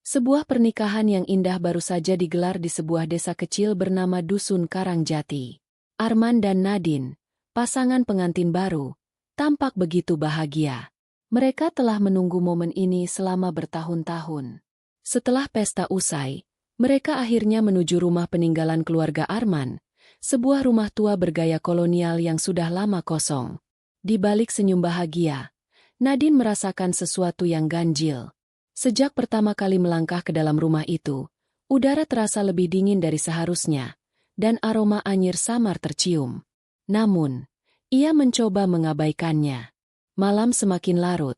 Sebuah pernikahan yang indah baru saja digelar di sebuah desa kecil bernama Dusun Karangjati. Arman dan Nadine, pasangan pengantin baru, tampak begitu bahagia. Mereka telah menunggu momen ini selama bertahun-tahun. Setelah pesta usai, mereka akhirnya menuju rumah peninggalan keluarga Arman, sebuah rumah tua bergaya kolonial yang sudah lama kosong. Di balik senyum bahagia, Nadine merasakan sesuatu yang ganjil. Sejak pertama kali melangkah ke dalam rumah itu, udara terasa lebih dingin dari seharusnya, dan aroma anyir samar tercium. Namun, ia mencoba mengabaikannya. Malam semakin larut,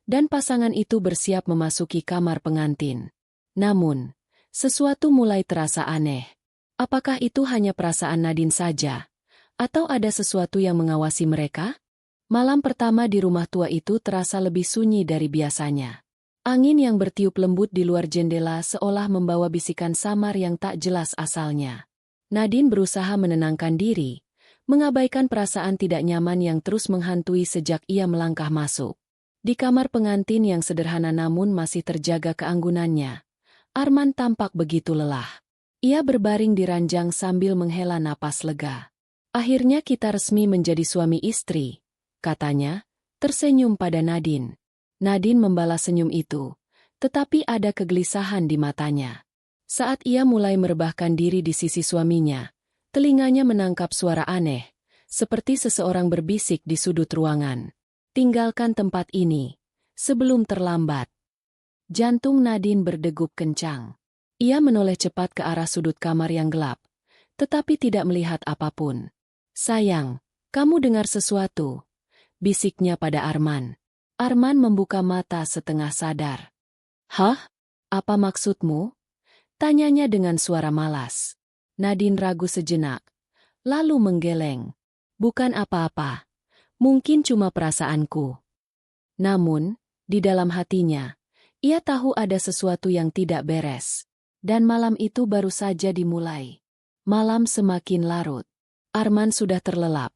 dan pasangan itu bersiap memasuki kamar pengantin. Namun, sesuatu mulai terasa aneh. Apakah itu hanya perasaan Nadine saja? Atau ada sesuatu yang mengawasi mereka? Malam pertama di rumah tua itu terasa lebih sunyi dari biasanya. Angin yang bertiup lembut di luar jendela seolah membawa bisikan samar yang tak jelas asalnya. Nadine berusaha menenangkan diri, mengabaikan perasaan tidak nyaman yang terus menghantui sejak ia melangkah masuk. Di kamar pengantin yang sederhana namun masih terjaga keanggunannya, Arman tampak begitu lelah. Ia berbaring di ranjang sambil menghela napas lega. "Akhirnya kita resmi menjadi suami istri," katanya, tersenyum pada Nadine. Nadine membalas senyum itu, tetapi ada kegelisahan di matanya. Saat ia mulai merebahkan diri di sisi suaminya, telinganya menangkap suara aneh, seperti seseorang berbisik di sudut ruangan. "Tinggalkan tempat ini, sebelum terlambat." Jantung Nadine berdegup kencang. Ia menoleh cepat ke arah sudut kamar yang gelap, tetapi tidak melihat apapun. "Sayang, kamu dengar sesuatu?" bisiknya pada Arman. Arman membuka mata setengah sadar. "Hah? Apa maksudmu?" tanyanya dengan suara malas. Nadine ragu sejenak, lalu menggeleng. "Bukan apa-apa. Mungkin cuma perasaanku." Namun, di dalam hatinya, ia tahu ada sesuatu yang tidak beres. Dan malam itu baru saja dimulai. Malam semakin larut. Arman sudah terlelap,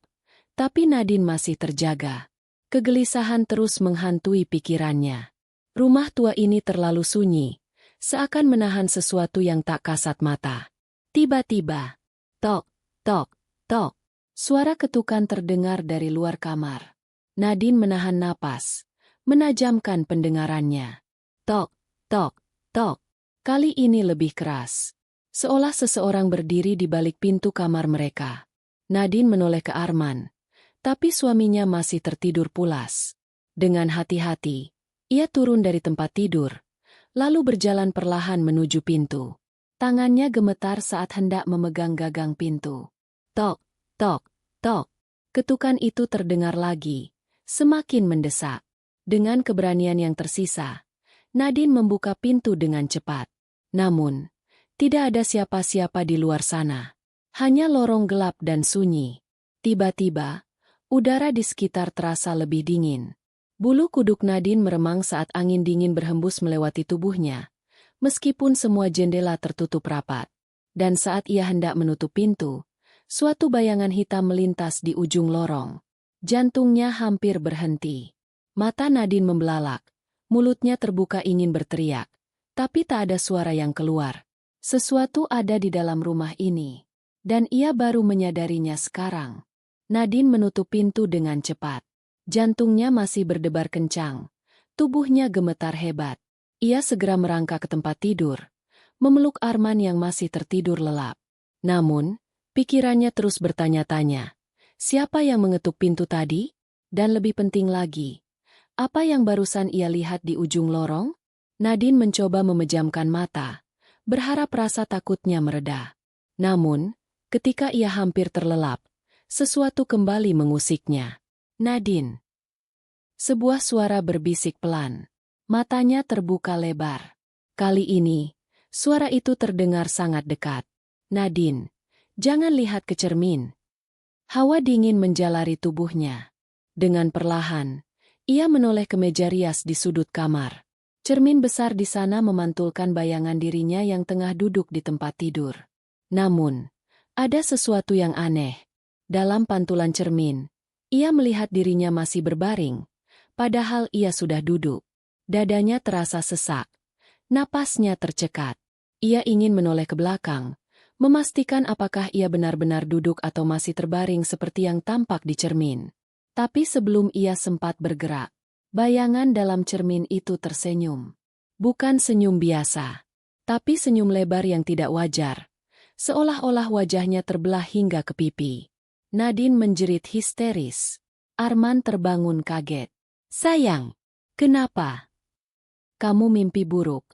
tapi Nadine masih terjaga. Kegelisahan terus menghantui pikirannya. Rumah tua ini terlalu sunyi, seakan menahan sesuatu yang tak kasat mata. Tiba-tiba, tok, tok, tok, suara ketukan terdengar dari luar kamar. Nadine menahan napas, menajamkan pendengarannya. Tok, tok, tok. Kali ini lebih keras. Seolah seseorang berdiri di balik pintu kamar mereka. Nadine menoleh ke Arman, tapi suaminya masih tertidur pulas. Dengan hati-hati, ia turun dari tempat tidur, lalu berjalan perlahan menuju pintu. Tangannya gemetar saat hendak memegang gagang pintu. Tok, tok, tok. Ketukan itu terdengar lagi, semakin mendesak. Dengan keberanian yang tersisa, Nadine membuka pintu dengan cepat. Namun, tidak ada siapa-siapa di luar sana. Hanya lorong gelap dan sunyi. Tiba-tiba, udara di sekitar terasa lebih dingin. Bulu kuduk Nadine meremang saat angin dingin berhembus melewati tubuhnya, meskipun semua jendela tertutup rapat. Dan saat ia hendak menutup pintu, suatu bayangan hitam melintas di ujung lorong. Jantungnya hampir berhenti. Mata Nadine membelalak, mulutnya terbuka ingin berteriak, tapi tak ada suara yang keluar. Sesuatu ada di dalam rumah ini, dan ia baru menyadarinya sekarang. Nadine menutup pintu dengan cepat. Jantungnya masih berdebar kencang. Tubuhnya gemetar hebat. Ia segera merangkak ke tempat tidur, memeluk Arman yang masih tertidur lelap. Namun, pikirannya terus bertanya-tanya. Siapa yang mengetuk pintu tadi? Dan lebih penting lagi, apa yang barusan ia lihat di ujung lorong? Nadine mencoba memejamkan mata, berharap rasa takutnya mereda. Namun, ketika ia hampir terlelap, sesuatu kembali mengusiknya. "Nadine." Sebuah suara berbisik pelan. Matanya terbuka lebar. Kali ini, suara itu terdengar sangat dekat. "Nadine, jangan lihat ke cermin." Hawa dingin menjalari tubuhnya. Dengan perlahan, ia menoleh ke meja rias di sudut kamar. Cermin besar di sana memantulkan bayangan dirinya yang tengah duduk di tempat tidur. Namun, ada sesuatu yang aneh. Dalam pantulan cermin, ia melihat dirinya masih berbaring, padahal ia sudah duduk. Dadanya terasa sesak. Napasnya tercekat. Ia ingin menoleh ke belakang, memastikan apakah ia benar-benar duduk atau masih terbaring seperti yang tampak di cermin. Tapi sebelum ia sempat bergerak, bayangan dalam cermin itu tersenyum. Bukan senyum biasa, tapi senyum lebar yang tidak wajar. Seolah-olah wajahnya terbelah hingga ke pipi. Nadine menjerit histeris. Arman terbangun kaget. "Sayang, kenapa? Kamu mimpi buruk?"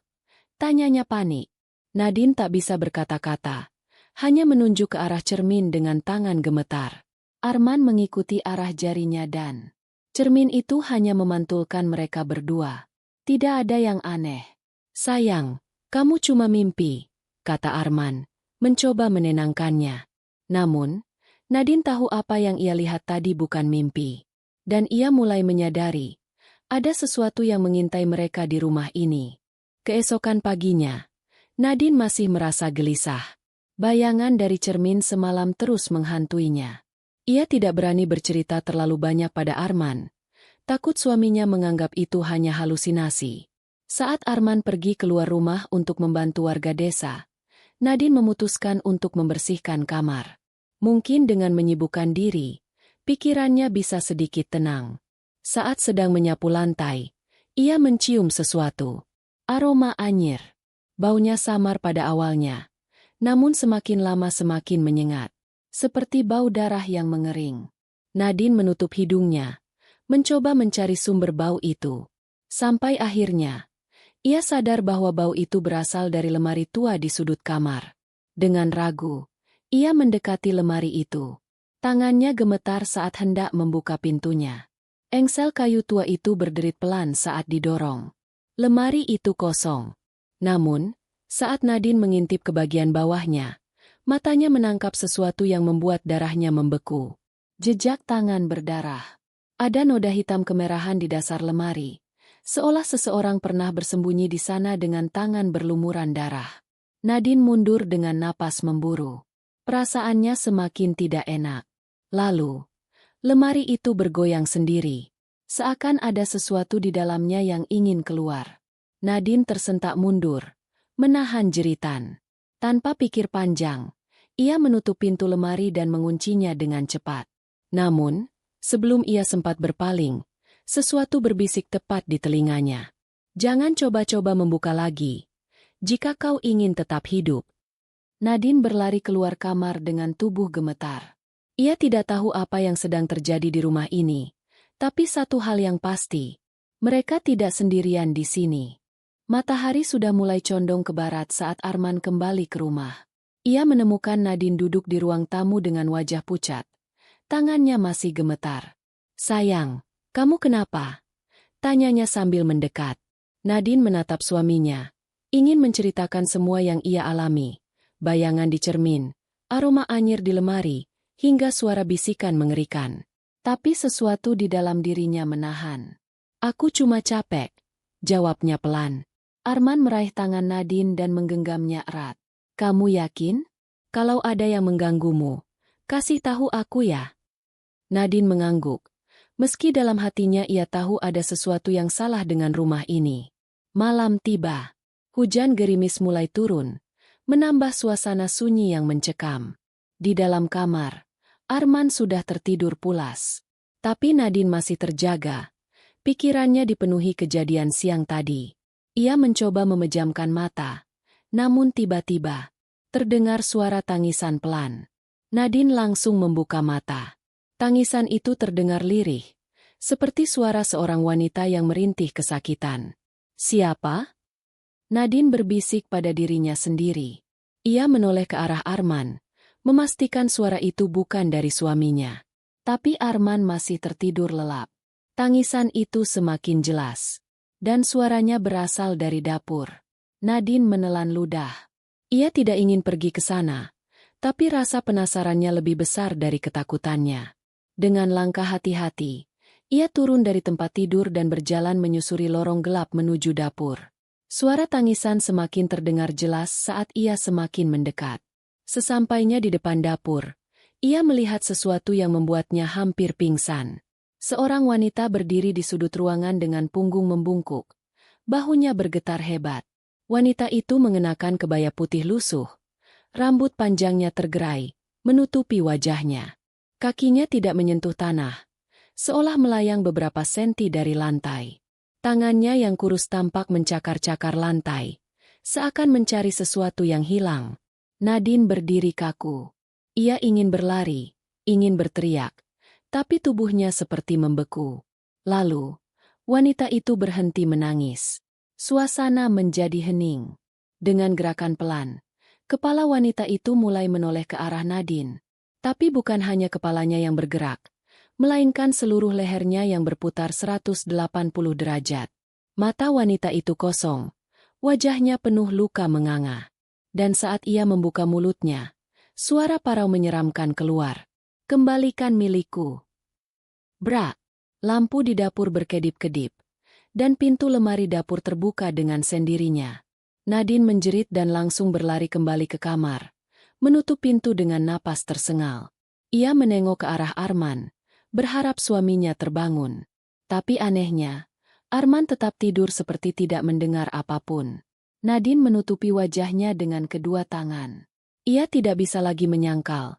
tanyanya panik. Nadine tak bisa berkata-kata, hanya menunjuk ke arah cermin dengan tangan gemetar. Arman mengikuti arah jarinya dan cermin itu hanya memantulkan mereka berdua. Tidak ada yang aneh. "Sayang, kamu cuma mimpi," kata Arman, mencoba menenangkannya. Namun, Nadine tahu apa yang ia lihat tadi bukan mimpi. Dan ia mulai menyadari, ada sesuatu yang mengintai mereka di rumah ini. Keesokan paginya, Nadine masih merasa gelisah. Bayangan dari cermin semalam terus menghantuinya. Ia tidak berani bercerita terlalu banyak pada Arman. Takut suaminya menganggap itu hanya halusinasi. Saat Arman pergi keluar rumah untuk membantu warga desa, Nadine memutuskan untuk membersihkan kamar. Mungkin dengan menyibukkan diri, pikirannya bisa sedikit tenang. Saat sedang menyapu lantai, ia mencium sesuatu. Aroma anyir. Baunya samar pada awalnya, namun semakin lama semakin menyengat. Seperti bau darah yang mengering. Nadine menutup hidungnya, mencoba mencari sumber bau itu. Sampai akhirnya, ia sadar bahwa bau itu berasal dari lemari tua di sudut kamar. Dengan ragu, ia mendekati lemari itu. Tangannya gemetar saat hendak membuka pintunya. Engsel kayu tua itu berderit pelan saat didorong. Lemari itu kosong. Namun, saat Nadine mengintip ke bagian bawahnya, matanya menangkap sesuatu yang membuat darahnya membeku. Jejak tangan berdarah. Ada noda hitam kemerahan di dasar lemari. Seolah seseorang pernah bersembunyi di sana dengan tangan berlumuran darah. Nadine mundur dengan napas memburu. Perasaannya semakin tidak enak. Lalu, lemari itu bergoyang sendiri. Seakan ada sesuatu di dalamnya yang ingin keluar. Nadine tersentak mundur, menahan jeritan. Tanpa pikir panjang, ia menutup pintu lemari dan menguncinya dengan cepat. Namun, sebelum ia sempat berpaling, sesuatu berbisik tepat di telinganya. "Jangan coba-coba membuka lagi. Jika kau ingin tetap hidup." Nadine berlari keluar kamar dengan tubuh gemetar. Ia tidak tahu apa yang sedang terjadi di rumah ini, tapi satu hal yang pasti, mereka tidak sendirian di sini. Matahari sudah mulai condong ke barat saat Arman kembali ke rumah. Ia menemukan Nadine duduk di ruang tamu dengan wajah pucat. Tangannya masih gemetar. "Sayang, kamu kenapa?" tanyanya sambil mendekat. Nadine menatap suaminya, ingin menceritakan semua yang ia alami. Bayangan di cermin, aroma anyir di lemari, hingga suara bisikan mengerikan. Tapi sesuatu di dalam dirinya menahan. "Aku cuma capek," jawabnya pelan. Arman meraih tangan Nadine dan menggenggamnya erat. "Kamu yakin? Kalau ada yang mengganggumu, kasih tahu aku ya." Nadine mengangguk. Meski dalam hatinya ia tahu ada sesuatu yang salah dengan rumah ini. Malam tiba. Hujan gerimis mulai turun, menambah suasana sunyi yang mencekam. Di dalam kamar, Arman sudah tertidur pulas. Tapi Nadine masih terjaga. Pikirannya dipenuhi kejadian siang tadi. Ia mencoba memejamkan mata. Namun tiba-tiba, terdengar suara tangisan pelan. Nadine langsung membuka mata. Tangisan itu terdengar lirih, seperti suara seorang wanita yang merintih kesakitan. "Siapa?" Nadine berbisik pada dirinya sendiri. Ia menoleh ke arah Arman, memastikan suara itu bukan dari suaminya. Tapi Arman masih tertidur lelap. Tangisan itu semakin jelas, dan suaranya berasal dari dapur. Nadine menelan ludah. Ia tidak ingin pergi ke sana, tapi rasa penasarannya lebih besar dari ketakutannya. Dengan langkah hati-hati, ia turun dari tempat tidur dan berjalan menyusuri lorong gelap menuju dapur. Suara tangisan semakin terdengar jelas saat ia semakin mendekat. Sesampainya di depan dapur, ia melihat sesuatu yang membuatnya hampir pingsan. Seorang wanita berdiri di sudut ruangan dengan punggung membungkuk. Bahunya bergetar hebat. Wanita itu mengenakan kebaya putih lusuh. Rambut panjangnya tergerai, menutupi wajahnya. Kakinya tidak menyentuh tanah, seolah melayang beberapa senti dari lantai. Tangannya yang kurus tampak mencakar-cakar lantai, seakan mencari sesuatu yang hilang. Nadine berdiri kaku. Ia ingin berlari, ingin berteriak, tapi tubuhnya seperti membeku. Lalu, wanita itu berhenti menangis. Suasana menjadi hening. Dengan gerakan pelan, kepala wanita itu mulai menoleh ke arah Nadine. Tapi bukan hanya kepalanya yang bergerak, melainkan seluruh lehernya yang berputar 180 derajat. Mata wanita itu kosong, wajahnya penuh luka menganga. Dan saat ia membuka mulutnya, suara parau menyeramkan keluar. "Kembalikan milikku." Brak! Lampu di dapur berkedip-kedip, dan pintu lemari dapur terbuka dengan sendirinya. Nadine menjerit dan langsung berlari kembali ke kamar, menutup pintu dengan napas tersengal. Ia menengok ke arah Arman, berharap suaminya terbangun. Tapi anehnya, Arman tetap tidur seperti tidak mendengar apapun. Nadine menutupi wajahnya dengan kedua tangan. Ia tidak bisa lagi menyangkal.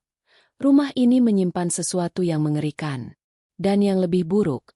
Rumah ini menyimpan sesuatu yang mengerikan. Dan yang lebih buruk,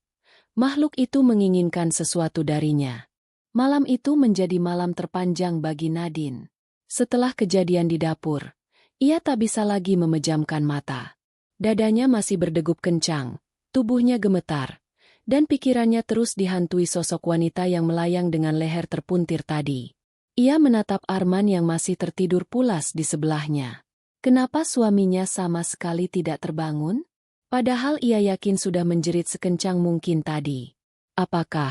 makhluk itu menginginkan sesuatu darinya. Malam itu menjadi malam terpanjang bagi Nadine. Setelah kejadian di dapur, ia tak bisa lagi memejamkan mata. Dadanya masih berdegup kencang, tubuhnya gemetar, dan pikirannya terus dihantui sosok wanita yang melayang dengan leher terpuntir tadi. Ia menatap Arman yang masih tertidur pulas di sebelahnya. Kenapa suaminya sama sekali tidak terbangun? Padahal ia yakin sudah menjerit sekencang mungkin tadi. Apakah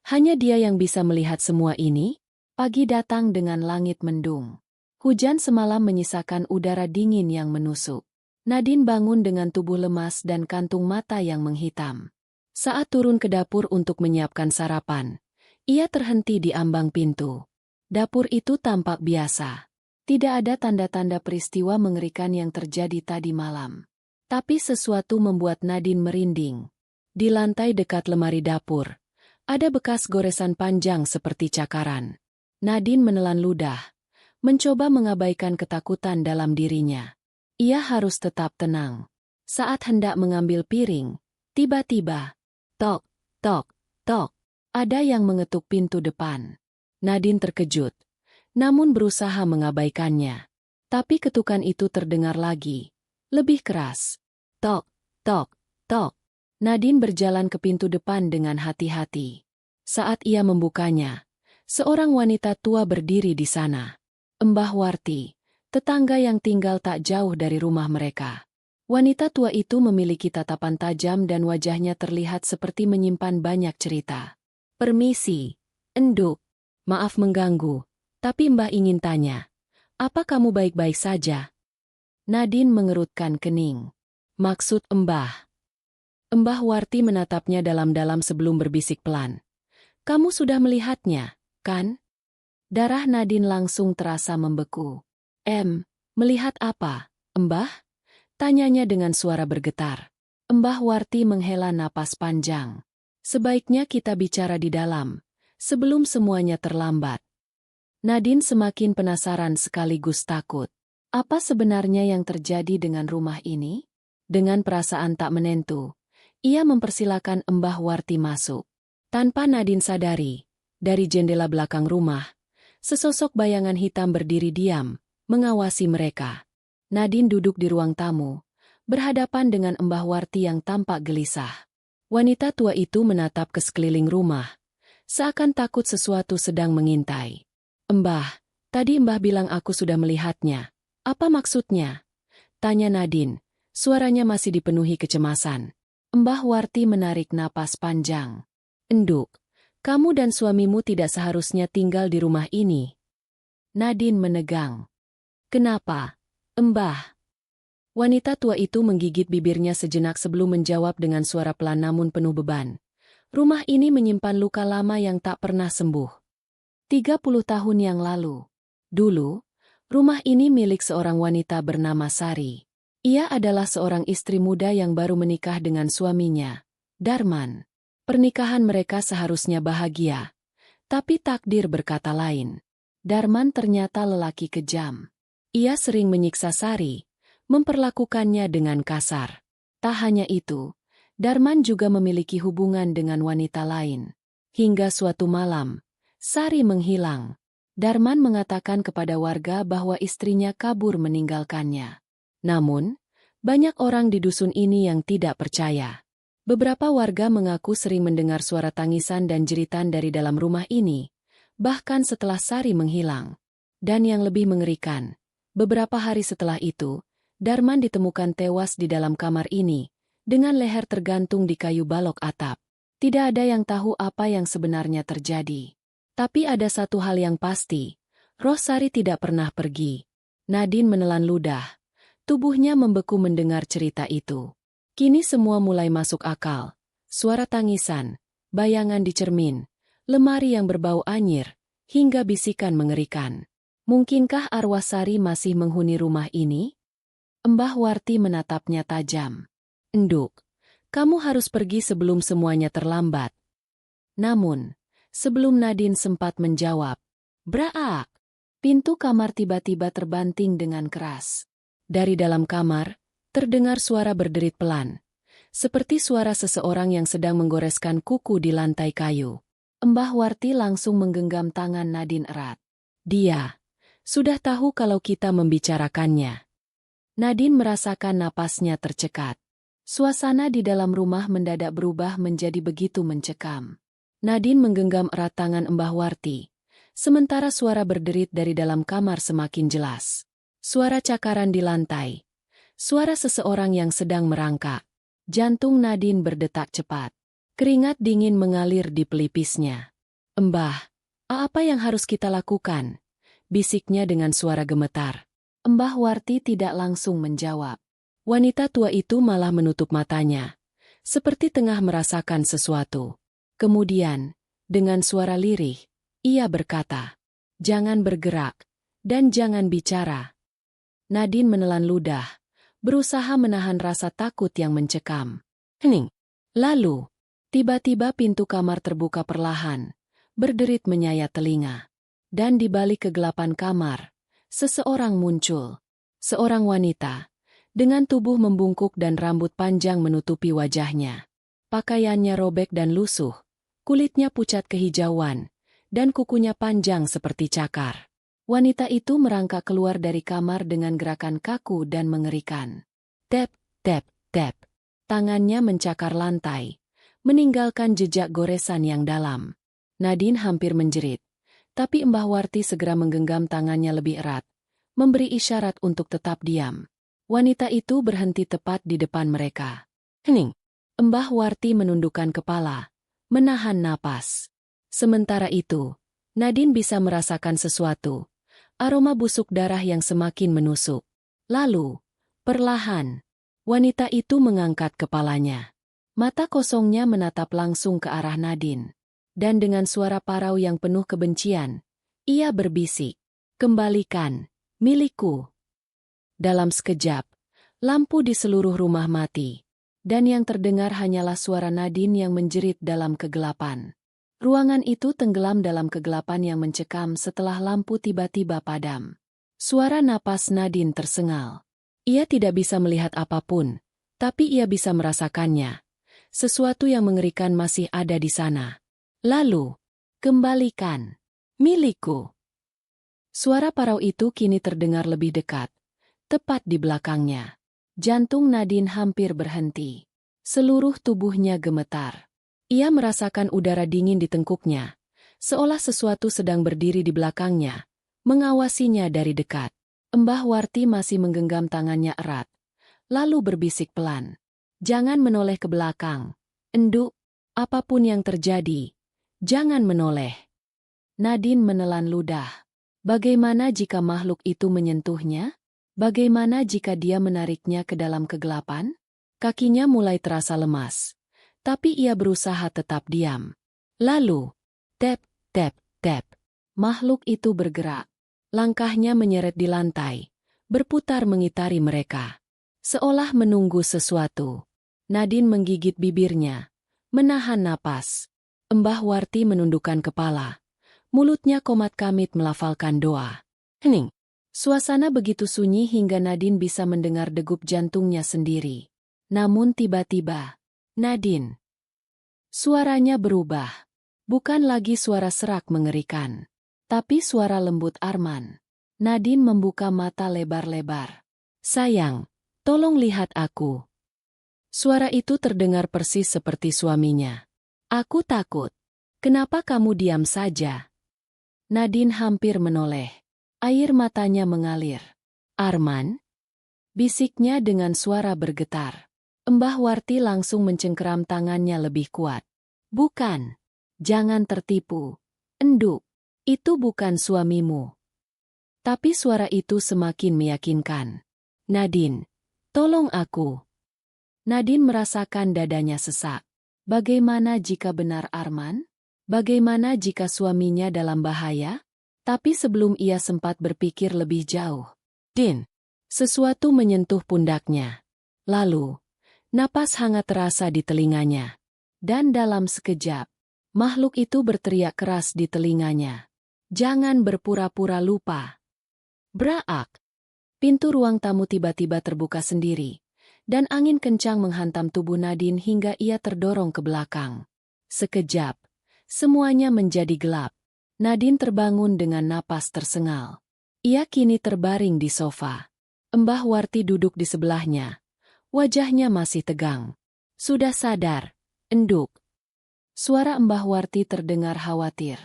hanya dia yang bisa melihat semua ini? Pagi datang dengan langit mendung. Hujan semalam menyisakan udara dingin yang menusuk. Nadine bangun dengan tubuh lemas dan kantung mata yang menghitam. Saat turun ke dapur untuk menyiapkan sarapan, ia terhenti di ambang pintu. Dapur itu tampak biasa. Tidak ada tanda-tanda peristiwa mengerikan yang terjadi tadi malam. Tapi sesuatu membuat Nadine merinding. Di lantai dekat lemari dapur, ada bekas goresan panjang seperti cakaran. Nadine menelan ludah, mencoba mengabaikan ketakutan dalam dirinya. Ia harus tetap tenang. Saat hendak mengambil piring, tiba-tiba, tok, tok, tok, ada yang mengetuk pintu depan. Nadine terkejut, namun berusaha mengabaikannya. Tapi ketukan itu terdengar lagi, lebih keras. Tok, tok, tok. Nadine berjalan ke pintu depan dengan hati-hati. Saat ia membukanya, seorang wanita tua berdiri di sana. Mbah Warti, tetangga yang tinggal tak jauh dari rumah mereka. Wanita tua itu memiliki tatapan tajam dan wajahnya terlihat seperti menyimpan banyak cerita. "Permisi, Enduk. Maaf mengganggu, tapi Mbah ingin tanya, apa kamu baik-baik saja?" Nadine mengerutkan kening. "Maksud Mbah?" Mbah Warti menatapnya dalam-dalam sebelum berbisik pelan. "Kamu sudah melihatnya, kan?" Darah Nadine langsung terasa membeku. Melihat apa, Mbah?" Tanyanya dengan suara bergetar. Mbah Warti menghela napas panjang. "Sebaiknya kita bicara di dalam, sebelum semuanya terlambat." Nadine semakin penasaran sekaligus takut. Apa sebenarnya yang terjadi dengan rumah ini? Dengan perasaan tak menentu, ia mempersilakan Mbah Warti masuk. Tanpa Nadine sadari, dari jendela belakang rumah, sesosok bayangan hitam berdiri diam, mengawasi mereka. Nadine duduk di ruang tamu, berhadapan dengan Mbah Warti yang tampak gelisah. Wanita tua itu menatap ke sekeliling rumah, seakan takut sesuatu sedang mengintai. "Mbah, tadi Mbah bilang aku sudah melihatnya. Apa maksudnya?" tanya Nadine. Suaranya masih dipenuhi kecemasan. Mbah Warti menarik napas panjang. "Enduk, kamu dan suamimu tidak seharusnya tinggal di rumah ini." Nadine menegang. "Kenapa, Mbah?" Wanita tua itu menggigit bibirnya sejenak sebelum menjawab dengan suara pelan namun penuh beban. "Rumah ini menyimpan luka lama yang tak pernah sembuh. 30 tahun yang lalu. Dulu, rumah ini milik seorang wanita bernama Sari. Ia adalah seorang istri muda yang baru menikah dengan suaminya, Darman. Pernikahan mereka seharusnya bahagia, tapi takdir berkata lain. Darman ternyata lelaki kejam. Ia sering menyiksa Sari, memperlakukannya dengan kasar. Tak hanya itu, Darman juga memiliki hubungan dengan wanita lain. Hingga suatu malam, Sari menghilang. Darman mengatakan kepada warga bahwa istrinya kabur meninggalkannya. Namun, banyak orang di dusun ini yang tidak percaya. Beberapa warga mengaku sering mendengar suara tangisan dan jeritan dari dalam rumah ini, bahkan setelah Sari menghilang. Dan yang lebih mengerikan, beberapa hari setelah itu, Darman ditemukan tewas di dalam kamar ini, dengan leher tergantung di kayu balok atap. Tidak ada yang tahu apa yang sebenarnya terjadi. Tapi ada satu hal yang pasti, roh Sari tidak pernah pergi. Nadine menelan ludah. Tubuhnya membeku mendengar cerita itu. Kini semua mulai masuk akal. Suara tangisan, bayangan di cermin, lemari yang berbau anyir, hingga bisikan mengerikan. Mungkinkah arwah Sari masih menghuni rumah ini? Mbah Warti menatapnya tajam. Enduk, kamu harus pergi sebelum semuanya terlambat. Namun, sebelum Nadine sempat menjawab, "Braak!" Pintu kamar tiba-tiba terbanting dengan keras. Dari dalam kamar, terdengar suara berderit pelan, seperti suara seseorang yang sedang menggoreskan kuku di lantai kayu. Mbah Warti langsung menggenggam tangan Nadine erat. Dia sudah tahu kalau kita membicarakannya. Nadine merasakan napasnya tercekat. Suasana di dalam rumah mendadak berubah menjadi begitu mencekam. Nadine menggenggam erat tangan Mbah Warti, sementara suara berderit dari dalam kamar semakin jelas. Suara cakaran di lantai. Suara seseorang yang sedang merangkak. Jantung Nadine berdetak cepat. Keringat dingin mengalir di pelipisnya. "Mbah, apa yang harus kita lakukan?" bisiknya dengan suara gemetar. Mbah Warti tidak langsung menjawab. Wanita tua itu malah menutup matanya, seperti tengah merasakan sesuatu. Kemudian, dengan suara lirih, ia berkata, "Jangan bergerak, dan jangan bicara." Nadine menelan ludah, berusaha menahan rasa takut yang mencekam. Hening. Lalu, tiba-tiba pintu kamar terbuka perlahan, berderit menyayat telinga. Dan di balik kegelapan kamar, seseorang muncul. Seorang wanita, dengan tubuh membungkuk dan rambut panjang menutupi wajahnya. Pakaiannya robek dan lusuh, kulitnya pucat kehijauan, dan kukunya panjang seperti cakar. Wanita itu merangkak keluar dari kamar dengan gerakan kaku dan mengerikan. Tap, tap, tap. Tangannya mencakar lantai, meninggalkan jejak goresan yang dalam. Nadine hampir menjerit, tapi Mbah Warti segera menggenggam tangannya lebih erat, memberi isyarat untuk tetap diam. Wanita itu berhenti tepat di depan mereka. Hening. Mbah Warti menundukkan kepala, menahan napas. Sementara itu, Nadine bisa merasakan sesuatu. Aroma busuk darah yang semakin menusuk. Lalu, perlahan, wanita itu mengangkat kepalanya. Mata kosongnya menatap langsung ke arah Nadine. Dan dengan suara parau yang penuh kebencian, ia berbisik, "Kembalikan, milikku." Dalam sekejap, lampu di seluruh rumah mati. Dan yang terdengar hanyalah suara Nadine yang menjerit dalam kegelapan. Ruangan itu tenggelam dalam kegelapan yang mencekam setelah lampu tiba-tiba padam. Suara napas Nadine tersengal. Ia tidak bisa melihat apapun, tapi ia bisa merasakannya. Sesuatu yang mengerikan masih ada di sana. Lalu, "Kembalikan, milikku." Suara parau itu kini terdengar lebih dekat, tepat di belakangnya. Jantung Nadine hampir berhenti. Seluruh tubuhnya gemetar. Ia merasakan udara dingin di tengkuknya, seolah sesuatu sedang berdiri di belakangnya, mengawasinya dari dekat. Mbah Warti masih menggenggam tangannya erat, lalu berbisik pelan, "Jangan menoleh ke belakang. Enduk, apapun yang terjadi, jangan menoleh." Nadine menelan ludah. Bagaimana jika makhluk itu menyentuhnya? Bagaimana jika dia menariknya ke dalam kegelapan? Kakinya mulai terasa lemas. Tapi ia berusaha tetap diam. Lalu, tap, tap, tap. Makhluk itu bergerak. Langkahnya menyeret di lantai, berputar mengitari mereka. Seolah menunggu sesuatu. Nadine menggigit bibirnya, menahan napas. Mbah Warti menundukkan kepala, Mulutnya komat-kamit melafalkan doa. Hening. Suasana begitu sunyi hingga Nadine bisa mendengar degup jantungnya sendiri. Namun tiba-tiba, Nadine. Suaranya berubah. Bukan lagi suara serak mengerikan, tapi suara lembut Arman. Nadine membuka mata lebar-lebar. Sayang, tolong lihat aku. Suara itu terdengar persis seperti suaminya. Aku takut. Kenapa kamu diam saja? Nadine hampir menoleh. Air matanya mengalir. Arman? Bisiknya dengan suara bergetar. Mbah Warti langsung mencengkeram tangannya lebih kuat. Bukan. Jangan tertipu. Enduk. Itu bukan suamimu. Tapi suara itu semakin meyakinkan. Nadine, tolong aku. Nadine merasakan dadanya sesak. Bagaimana jika benar Arman? Bagaimana jika suaminya dalam bahaya? Tapi sebelum ia sempat berpikir lebih jauh, Din, sesuatu menyentuh pundaknya. Lalu, napas hangat terasa di telinganya. Dan dalam sekejap, makhluk itu berteriak keras di telinganya. Jangan berpura-pura lupa. Braak! Pintu ruang tamu tiba-tiba terbuka sendiri. Dan angin kencang menghantam tubuh Nadine hingga ia terdorong ke belakang. Sekejap, semuanya menjadi gelap. Nadine terbangun dengan napas tersengal. Ia kini terbaring di sofa. Mbah Warti duduk di sebelahnya. Wajahnya masih tegang. Sudah sadar, enduk. Suara Mbah Warti terdengar khawatir.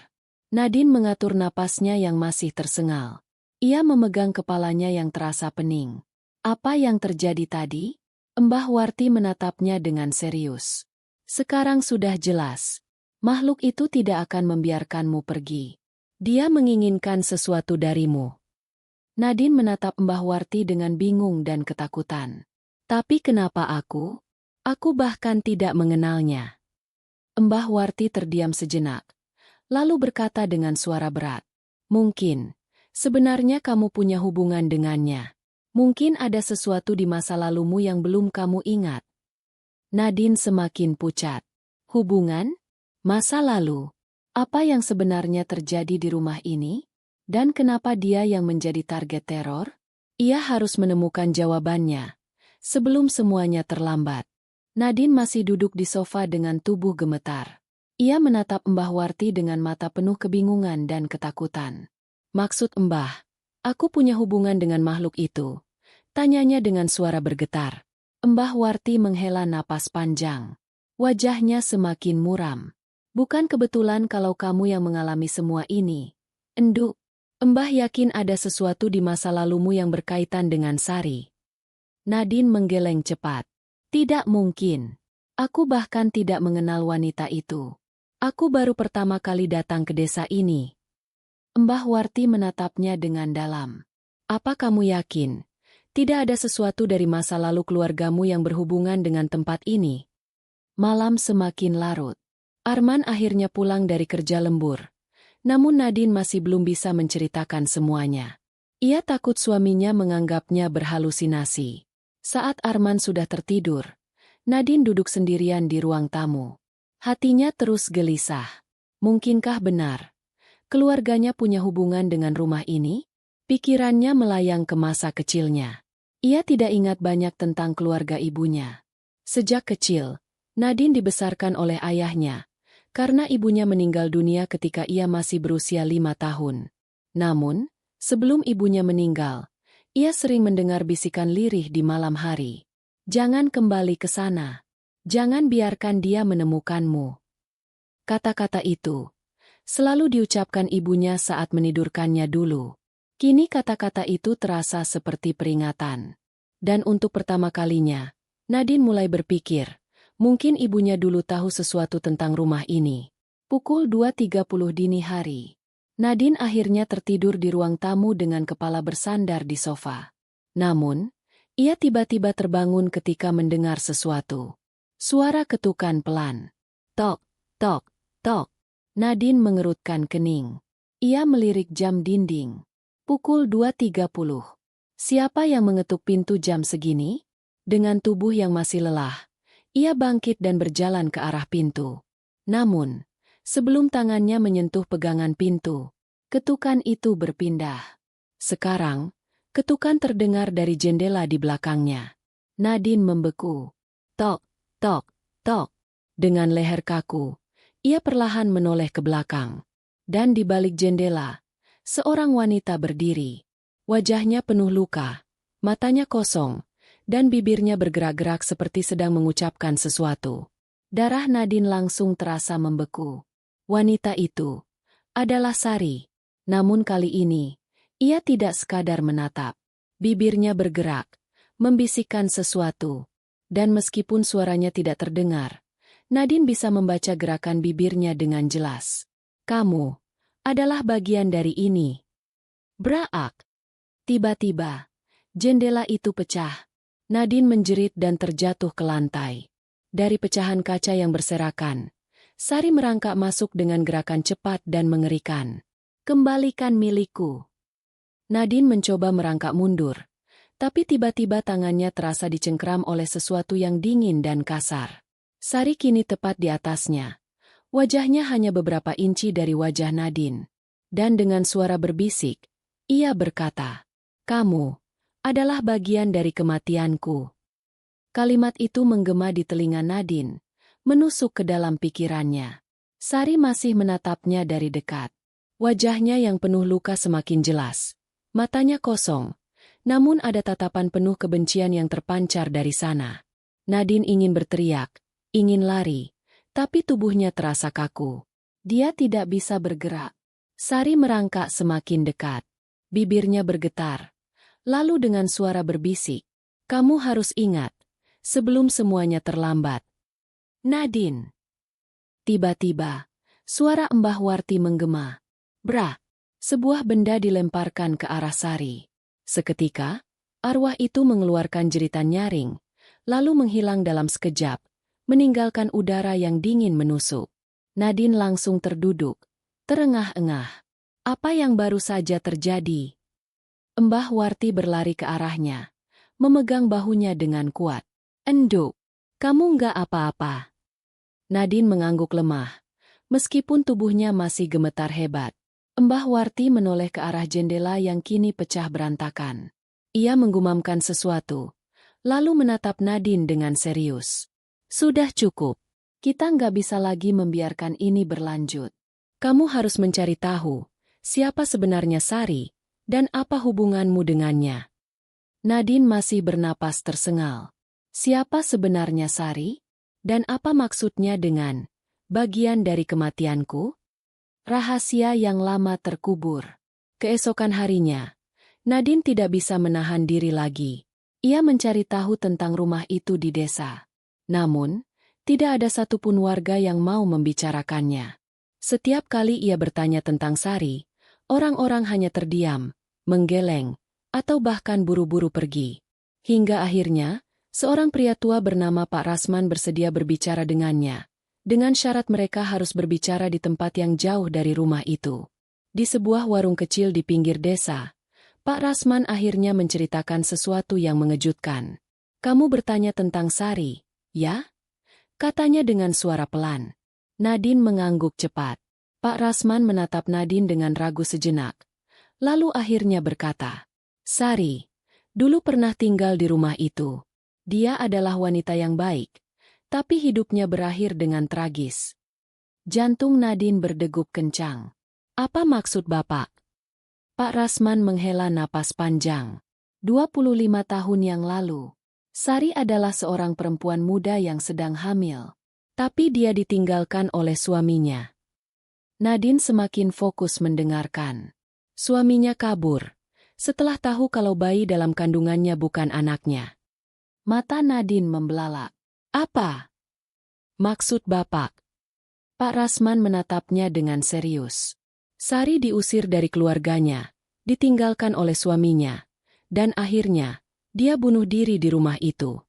Nadine mengatur napasnya yang masih tersengal. Ia memegang kepalanya yang terasa pening. Apa yang terjadi tadi? Mbah Warti menatapnya dengan serius. Sekarang sudah jelas. Makhluk itu tidak akan membiarkanmu pergi. Dia menginginkan sesuatu darimu. Nadine menatap Mbah Warti dengan bingung dan ketakutan. Tapi kenapa aku? Aku bahkan tidak mengenalnya. Mbah Warti terdiam sejenak. Lalu berkata dengan suara berat. Mungkin, sebenarnya kamu punya hubungan dengannya. Mungkin ada sesuatu di masa lalumu yang belum kamu ingat. Nadine semakin pucat. Hubungan? Masa lalu? Apa yang sebenarnya terjadi di rumah ini? Dan kenapa dia yang menjadi target teror? Ia harus menemukan jawabannya. Sebelum semuanya terlambat. Nadine masih duduk di sofa dengan tubuh gemetar. Ia menatap Mbah Warti dengan mata penuh kebingungan dan ketakutan. Maksud Mbah, aku punya hubungan dengan makhluk itu. Tanyanya dengan suara bergetar. Mbah Warti menghela napas panjang. Wajahnya semakin muram. Bukan kebetulan kalau kamu yang mengalami semua ini. Enduk, Mbah yakin ada sesuatu di masa lalumu yang berkaitan dengan Sari. Nadine menggeleng cepat. Tidak mungkin. Aku bahkan tidak mengenal wanita itu. Aku baru pertama kali datang ke desa ini. Mbah Warti menatapnya dengan dalam. Apa kamu yakin? Tidak ada sesuatu dari masa lalu keluargamu yang berhubungan dengan tempat ini. Malam semakin larut. Arman akhirnya pulang dari kerja lembur. Namun Nadine masih belum bisa menceritakan semuanya. Ia takut suaminya menganggapnya berhalusinasi. Saat Arman sudah tertidur, Nadine duduk sendirian di ruang tamu. Hatinya terus gelisah. Mungkinkah benar? Keluarganya punya hubungan dengan rumah ini? Pikirannya melayang ke masa kecilnya. Ia tidak ingat banyak tentang keluarga ibunya. Sejak kecil, Nadine dibesarkan oleh ayahnya, karena ibunya meninggal dunia ketika ia masih berusia 5 tahun. Namun, sebelum ibunya meninggal, ia sering mendengar bisikan lirih di malam hari. Jangan kembali ke sana. Jangan biarkan dia menemukanmu. Kata-kata itu selalu diucapkan ibunya saat menidurkannya dulu. Kini kata-kata itu terasa seperti peringatan. Dan untuk pertama kalinya, Nadine mulai berpikir, mungkin ibunya dulu tahu sesuatu tentang rumah ini. Pukul 2.30 dini hari. Nadine akhirnya tertidur di ruang tamu dengan kepala bersandar di sofa. Namun, ia tiba-tiba terbangun ketika mendengar sesuatu. Suara ketukan pelan. Tok, tok, tok. Nadine mengerutkan kening. Ia melirik jam dinding. Pukul 2.30. Siapa yang mengetuk pintu jam segini? Dengan tubuh yang masih lelah, ia bangkit dan berjalan ke arah pintu. Namun, Sebelum tangannya menyentuh pegangan pintu, ketukan itu berpindah. Sekarang, ketukan terdengar dari jendela di belakangnya. Nadine membeku. Tok, tok, tok. Dengan leher kaku, ia perlahan menoleh ke belakang. Dan di balik jendela, seorang wanita berdiri. Wajahnya penuh luka, matanya kosong, dan bibirnya bergerak-gerak seperti sedang mengucapkan sesuatu. Darah Nadine langsung terasa membeku. Wanita itu adalah Sari. Namun kali ini, ia tidak sekadar menatap. Bibirnya bergerak, membisikkan sesuatu. Dan meskipun suaranya tidak terdengar, Nadine bisa membaca gerakan bibirnya dengan jelas. Kamu adalah bagian dari ini. Braak. Tiba-tiba, jendela itu pecah. Nadine menjerit dan terjatuh ke lantai. Dari pecahan kaca yang berserakan, Sari merangkak masuk dengan gerakan cepat dan mengerikan. Kembalikan milikku. Nadine mencoba merangkak mundur, tapi tiba-tiba tangannya terasa dicengkram oleh sesuatu yang dingin dan kasar. Sari kini tepat di atasnya. Wajahnya hanya beberapa inci dari wajah Nadine. Dan dengan suara berbisik, ia berkata, "Kamu adalah bagian dari kematianku." Kalimat itu menggema di telinga Nadine, menusuk ke dalam pikirannya. Sari masih menatapnya dari dekat. Wajahnya yang penuh luka semakin jelas. Matanya kosong, namun ada tatapan penuh kebencian yang terpancar dari sana. Nadine ingin berteriak, ingin lari, tapi tubuhnya terasa kaku. Dia tidak bisa bergerak. Sari merangkak semakin dekat. Bibirnya bergetar. Lalu dengan suara berbisik, "Kamu harus ingat, sebelum semuanya terlambat." Nadine. Tiba-tiba, suara Mbah Warti menggema. Bra! Sebuah benda dilemparkan ke arah Sari. Seketika, arwah itu mengeluarkan jeritan nyaring, lalu menghilang dalam sekejap, meninggalkan udara yang dingin menusuk. Nadine langsung terduduk, terengah-engah. Apa yang baru saja terjadi? Mbah Warti berlari ke arahnya, memegang bahunya dengan kuat. "Enduk, kamu nggak apa-apa." Nadine mengangguk lemah, meskipun tubuhnya masih gemetar hebat. Mbah Warti menoleh ke arah jendela yang kini pecah berantakan. Ia menggumamkan sesuatu, lalu menatap Nadine dengan serius. "Sudah cukup. Kita nggak bisa lagi membiarkan ini berlanjut. Kamu harus mencari tahu siapa sebenarnya Sari dan apa hubunganmu dengannya." Nadine masih bernapas tersengal. Siapa sebenarnya Sari? Dan apa maksudnya dengan bagian dari kematianku? Rahasia yang lama terkubur. Keesokan harinya, Nadine tidak bisa menahan diri lagi. Ia mencari tahu tentang rumah itu di desa. Namun, tidak ada satupun warga yang mau membicarakannya. Setiap kali ia bertanya tentang Sari, orang-orang hanya terdiam, menggeleng, atau bahkan buru-buru pergi. Hingga akhirnya, seorang pria tua bernama Pak Rasman bersedia berbicara dengannya. Dengan syarat mereka harus berbicara di tempat yang jauh dari rumah itu. Di sebuah warung kecil di pinggir desa, Pak Rasman akhirnya menceritakan sesuatu yang mengejutkan. "Kamu bertanya tentang Sari, ya?" katanya dengan suara pelan. Nadine mengangguk cepat. Pak Rasman menatap Nadine dengan ragu sejenak. Lalu akhirnya berkata, "Sari, dulu pernah tinggal di rumah itu. Dia adalah wanita yang baik. Tapi hidupnya berakhir dengan tragis." Jantung Nadine berdegup kencang. "Apa maksud Bapak?" Pak Rasman menghela napas panjang. 25 tahun yang lalu, Sari adalah seorang perempuan muda yang sedang hamil. Tapi dia ditinggalkan oleh suaminya. Nadine semakin fokus mendengarkan. Suaminya kabur setelah tahu kalau bayi dalam kandungannya bukan anaknya. Mata Nadine membelalak. "Apa maksud Bapak?" Pak Rasman menatapnya dengan serius. Sari diusir dari keluarganya, ditinggalkan oleh suaminya, dan akhirnya, dia bunuh diri di rumah itu.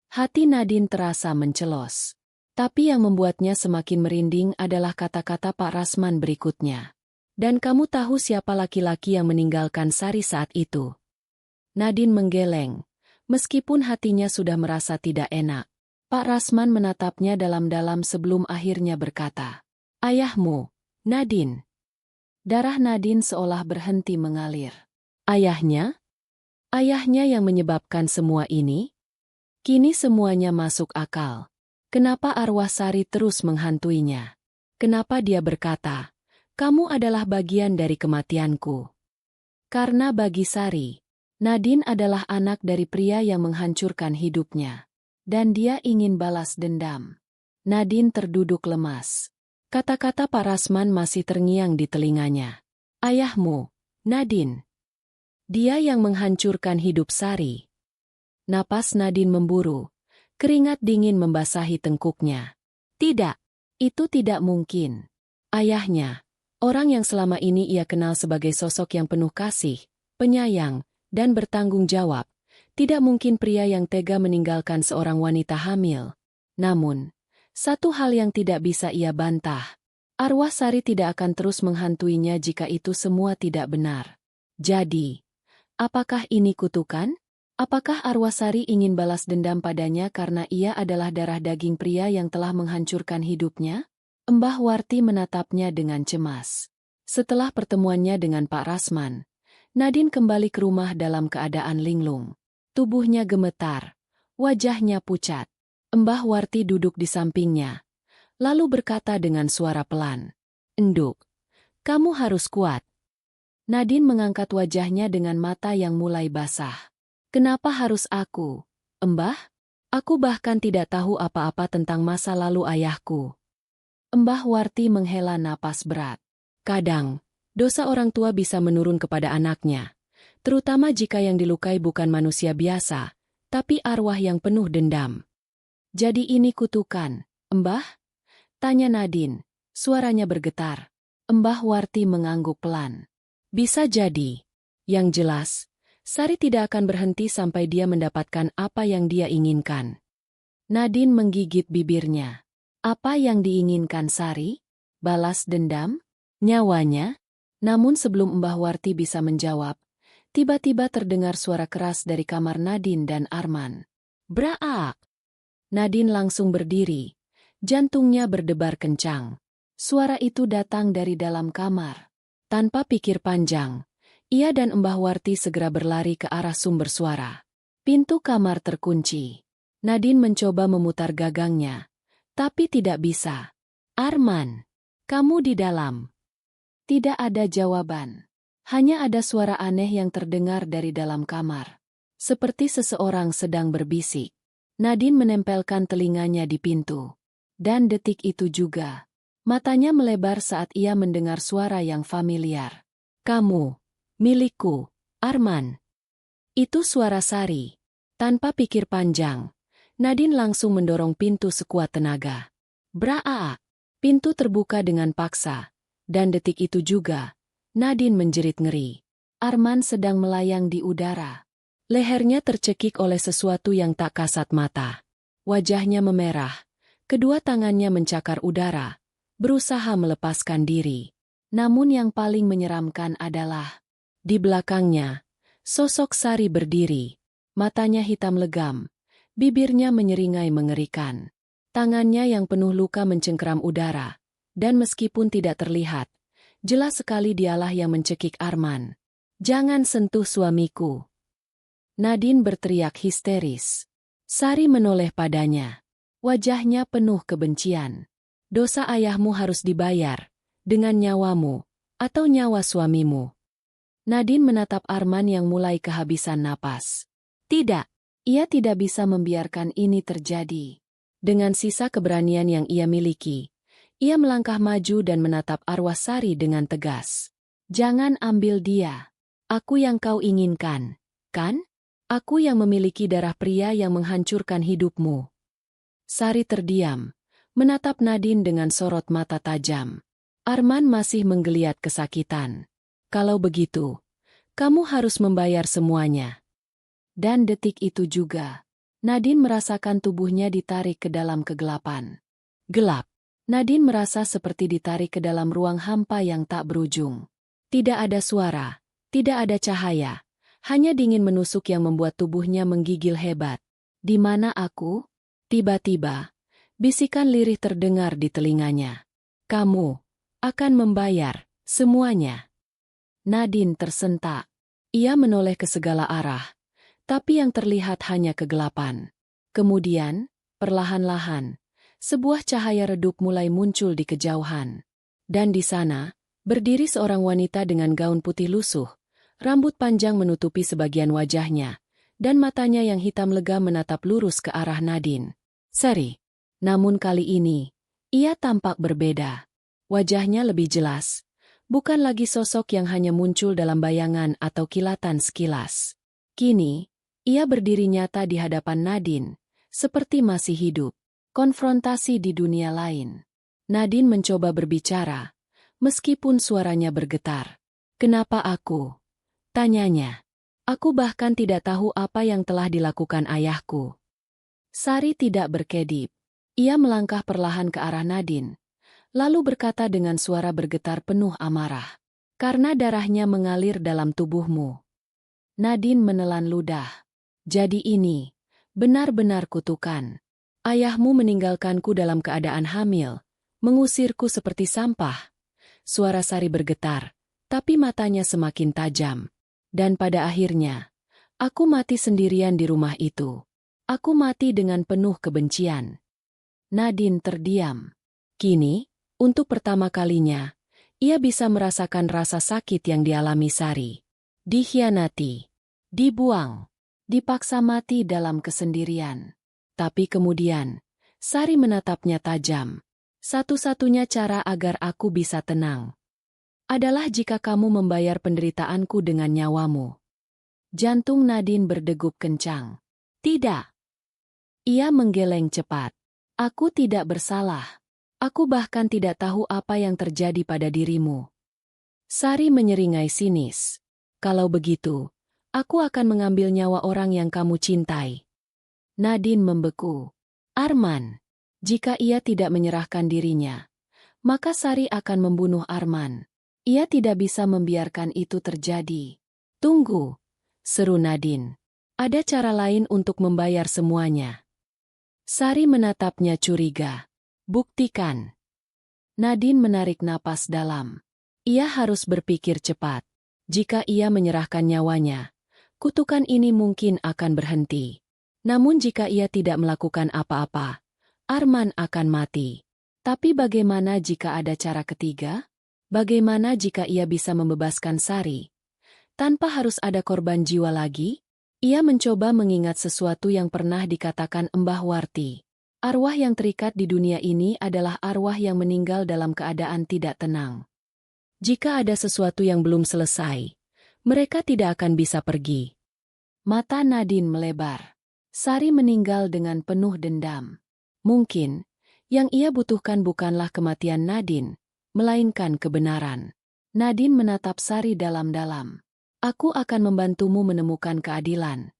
Hati Nadine terasa mencelos. Tapi yang membuatnya semakin merinding adalah kata-kata Pak Rasman berikutnya. "Dan kamu tahu siapa laki-laki yang meninggalkan Sari saat itu?" Nadine menggeleng, meskipun hatinya sudah merasa tidak enak. Pak Rasman menatapnya dalam-dalam sebelum akhirnya berkata, Ayahmu, Nadine. Darah Nadine seolah berhenti mengalir. Ayahnya? Ayahnya yang menyebabkan semua ini? Kini semuanya masuk akal. Kenapa arwah Sari terus menghantuinya? Kenapa dia berkata, "Kamu adalah bagian dari kematianku"? Karena bagi Sari, Nadine adalah anak dari pria yang menghancurkan hidupnya. Dan dia ingin balas dendam. Nadine terduduk lemas. Kata-kata Pak Rasman masih terngiang di telinganya. Ayahmu, Nadine. Dia yang menghancurkan hidup Sari. Napas Nadine memburu. Keringat dingin membasahi tengkuknya. Tidak, itu tidak mungkin. Ayahnya, orang yang selama ini ia kenal sebagai sosok yang penuh kasih, penyayang, dan bertanggung jawab, tidak mungkin pria yang tega meninggalkan seorang wanita hamil. Namun, satu hal yang tidak bisa ia bantah. Arwah Sari tidak akan terus menghantuinya jika itu semua tidak benar. Jadi, apakah ini kutukan? Apakah arwah Sari ingin balas dendam padanya karena ia adalah darah daging pria yang telah menghancurkan hidupnya? Mbah Warti menatapnya dengan cemas. Setelah pertemuannya dengan Pak Rasman, Nadine kembali ke rumah dalam keadaan linglung. Tubuhnya gemetar, wajahnya pucat. Mbah Warti duduk di sampingnya, lalu berkata dengan suara pelan, "Enduk, kamu harus kuat." Nadine mengangkat wajahnya dengan mata yang mulai basah. "Kenapa harus aku, Mbah? Aku bahkan tidak tahu apa-apa tentang masa lalu ayahku." Mbah Warti menghela napas berat. Kadang, dosa orang tua bisa menurun kepada anaknya, terutama jika yang dilukai bukan manusia biasa, tapi arwah yang penuh dendam. "Jadi ini kutukan, Mbah?" tanya Nadine, suaranya bergetar. Mbah Warti mengangguk pelan. "Bisa jadi. Yang jelas, Sari tidak akan berhenti sampai dia mendapatkan apa yang dia inginkan." Nadine menggigit bibirnya. Apa yang diinginkan Sari? Balas dendam? Nyawanya? Namun sebelum Mbah Warti bisa menjawab, tiba-tiba terdengar suara keras dari kamar Nadine dan Arman. "Braak!" Nadine langsung berdiri. Jantungnya berdebar kencang. Suara itu datang dari dalam kamar. Tanpa pikir panjang, ia dan Mbah Warti segera berlari ke arah sumber suara. Pintu kamar terkunci. Nadine mencoba memutar gagangnya, tapi tidak bisa. "Arman, kamu di dalam?" Tidak ada jawaban. Hanya ada suara aneh yang terdengar dari dalam kamar. Seperti seseorang sedang berbisik. Nadine menempelkan telinganya di pintu. Dan detik itu juga, matanya melebar saat ia mendengar suara yang familiar. "Kamu, milikku, Arman." Itu suara Sari. Tanpa pikir panjang, Nadine langsung mendorong pintu sekuat tenaga. Braak! Pintu terbuka dengan paksa. Dan detik itu juga, Nadine menjerit ngeri. Arman sedang melayang di udara. Lehernya tercekik oleh sesuatu yang tak kasat mata. Wajahnya memerah. Kedua tangannya mencakar udara, berusaha melepaskan diri. Namun yang paling menyeramkan adalah, di belakangnya, sosok Sari berdiri. Matanya hitam legam, bibirnya menyeringai mengerikan. Tangannya yang penuh luka mencengkeram udara, dan meskipun tidak terlihat, jelas sekali dialah yang mencekik Arman. "Jangan sentuh suamiku!" Nadine berteriak histeris. Sari menoleh padanya. Wajahnya penuh kebencian. "Dosa ayahmu harus dibayar, dengan nyawamu, atau nyawa suamimu." Nadine menatap Arman yang mulai kehabisan napas. Tidak, ia tidak bisa membiarkan ini terjadi. Dengan sisa keberanian yang ia miliki, ia melangkah maju dan menatap arwah Sari dengan tegas. "Jangan ambil dia. Aku yang kau inginkan, kan? Aku yang memiliki darah pria yang menghancurkan hidupmu." Sari terdiam, menatap Nadine dengan sorot mata tajam. Arman masih menggeliat kesakitan. "Kalau begitu, kamu harus membayar semuanya." Dan detik itu juga, Nadine merasakan tubuhnya ditarik ke dalam kegelapan. Gelap. Nadine merasa seperti ditarik ke dalam ruang hampa yang tak berujung. Tidak ada suara, tidak ada cahaya, hanya dingin menusuk yang membuat tubuhnya menggigil hebat. "Di mana aku?" Tiba-tiba, bisikan lirih terdengar di telinganya. Kamu akan membayar semuanya. Nadine tersentak. Ia menoleh ke segala arah, tapi yang terlihat hanya kegelapan. Kemudian, perlahan-lahan, sebuah cahaya redup mulai muncul di kejauhan. Dan di sana, berdiri seorang wanita dengan gaun putih lusuh, rambut panjang menutupi sebagian wajahnya, dan matanya yang hitam legam menatap lurus ke arah Nadine. Sari. Namun kali ini, ia tampak berbeda. Wajahnya lebih jelas, bukan lagi sosok yang hanya muncul dalam bayangan atau kilatan sekilas. Kini, ia berdiri nyata di hadapan Nadine, seperti masih hidup. Konfrontasi di dunia lain. Nadine mencoba berbicara, meskipun suaranya bergetar. "Kenapa aku?" tanyanya. "Aku bahkan tidak tahu apa yang telah dilakukan ayahku." Sari tidak berkedip. Ia melangkah perlahan ke arah Nadine, lalu berkata dengan suara bergetar penuh amarah. "Karena darahnya mengalir dalam tubuhmu." Nadine menelan ludah. "Jadi ini benar-benar kutukan. Ayahmu meninggalkanku dalam keadaan hamil, mengusirku seperti sampah." Suara Sari bergetar, tapi matanya semakin tajam. "Dan pada akhirnya, aku mati sendirian di rumah itu. Aku mati dengan penuh kebencian." Nadine terdiam. Kini, untuk pertama kalinya, ia bisa merasakan rasa sakit yang dialami Sari. Dikhianati, dibuang, dipaksa mati dalam kesendirian. Tapi kemudian, Sari menatapnya tajam. "Satu-satunya cara agar aku bisa tenang adalah jika kamu membayar penderitaanku dengan nyawamu." Jantung Nadine berdegup kencang. "Tidak." Ia menggeleng cepat. "Aku tidak bersalah. Aku bahkan tidak tahu apa yang terjadi pada dirimu." Sari menyeringai sinis. "Kalau begitu, aku akan mengambil nyawa orang yang kamu cintai." Nadine membeku. "Arman." Jika ia tidak menyerahkan dirinya, maka Sari akan membunuh Arman. Ia tidak bisa membiarkan itu terjadi. "Tunggu," seru Nadine. "Ada cara lain untuk membayar semuanya." Sari menatapnya curiga. "Buktikan." Nadine menarik napas dalam. Ia harus berpikir cepat. Jika ia menyerahkan nyawanya, kutukan ini mungkin akan berhenti. Namun jika ia tidak melakukan apa-apa, Arman akan mati. Tapi bagaimana jika ada cara ketiga? Bagaimana jika ia bisa membebaskan Sari tanpa harus ada korban jiwa lagi? Ia mencoba mengingat sesuatu yang pernah dikatakan Mbah Warti. Arwah yang terikat di dunia ini adalah arwah yang meninggal dalam keadaan tidak tenang. Jika ada sesuatu yang belum selesai, mereka tidak akan bisa pergi. Mata Nadine melebar. Sari meninggal dengan penuh dendam. Mungkin, yang ia butuhkan bukanlah kematian Nadine, melainkan kebenaran. Nadine menatap Sari dalam-dalam. "Aku akan membantumu menemukan keadilan,"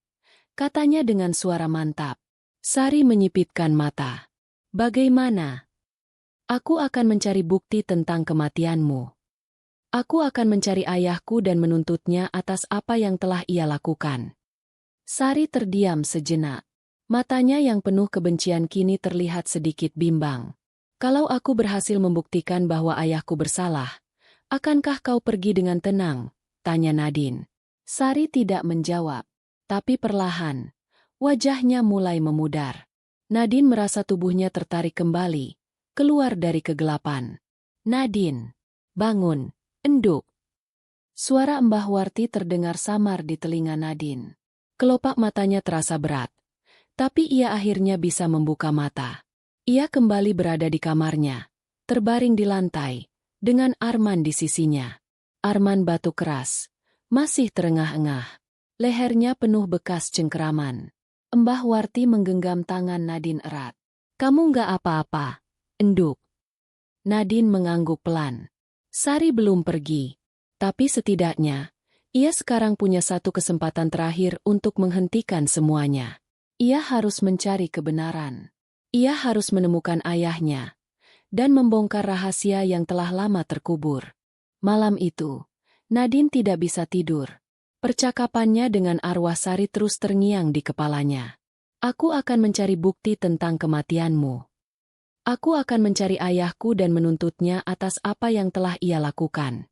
katanya dengan suara mantap. Sari menyipitkan mata. "Bagaimana?" "Aku akan mencari bukti tentang kematianmu. Aku akan mencari ayahku dan menuntutnya atas apa yang telah ia lakukan." Sari terdiam sejenak. Matanya yang penuh kebencian kini terlihat sedikit bimbang. "Kalau aku berhasil membuktikan bahwa ayahku bersalah, akankah kau pergi dengan tenang?" tanya Nadine. Sari tidak menjawab, tapi perlahan, wajahnya mulai memudar. Nadine merasa tubuhnya tertarik kembali, keluar dari kegelapan. "Nadine, bangun, enduk." Suara Mbah Warti terdengar samar di telinga Nadine. Kelopak matanya terasa berat, tapi ia akhirnya bisa membuka mata. Ia kembali berada di kamarnya, terbaring di lantai, dengan Arman di sisinya. Arman batuk keras, masih terengah-engah. Lehernya penuh bekas cengkeraman. Mbah Warti menggenggam tangan Nadine erat. "Kamu nggak apa-apa, enduk." Nadine mengangguk pelan. Sari belum pergi, tapi setidaknya, ia sekarang punya satu kesempatan terakhir untuk menghentikan semuanya. Ia harus mencari kebenaran. Ia harus menemukan ayahnya, dan membongkar rahasia yang telah lama terkubur. Malam itu, Nadine tidak bisa tidur. Percakapannya dengan arwah Sari terus terngiang di kepalanya. "Aku akan mencari bukti tentang kematianmu. Aku akan mencari ayahku dan menuntutnya atas apa yang telah ia lakukan.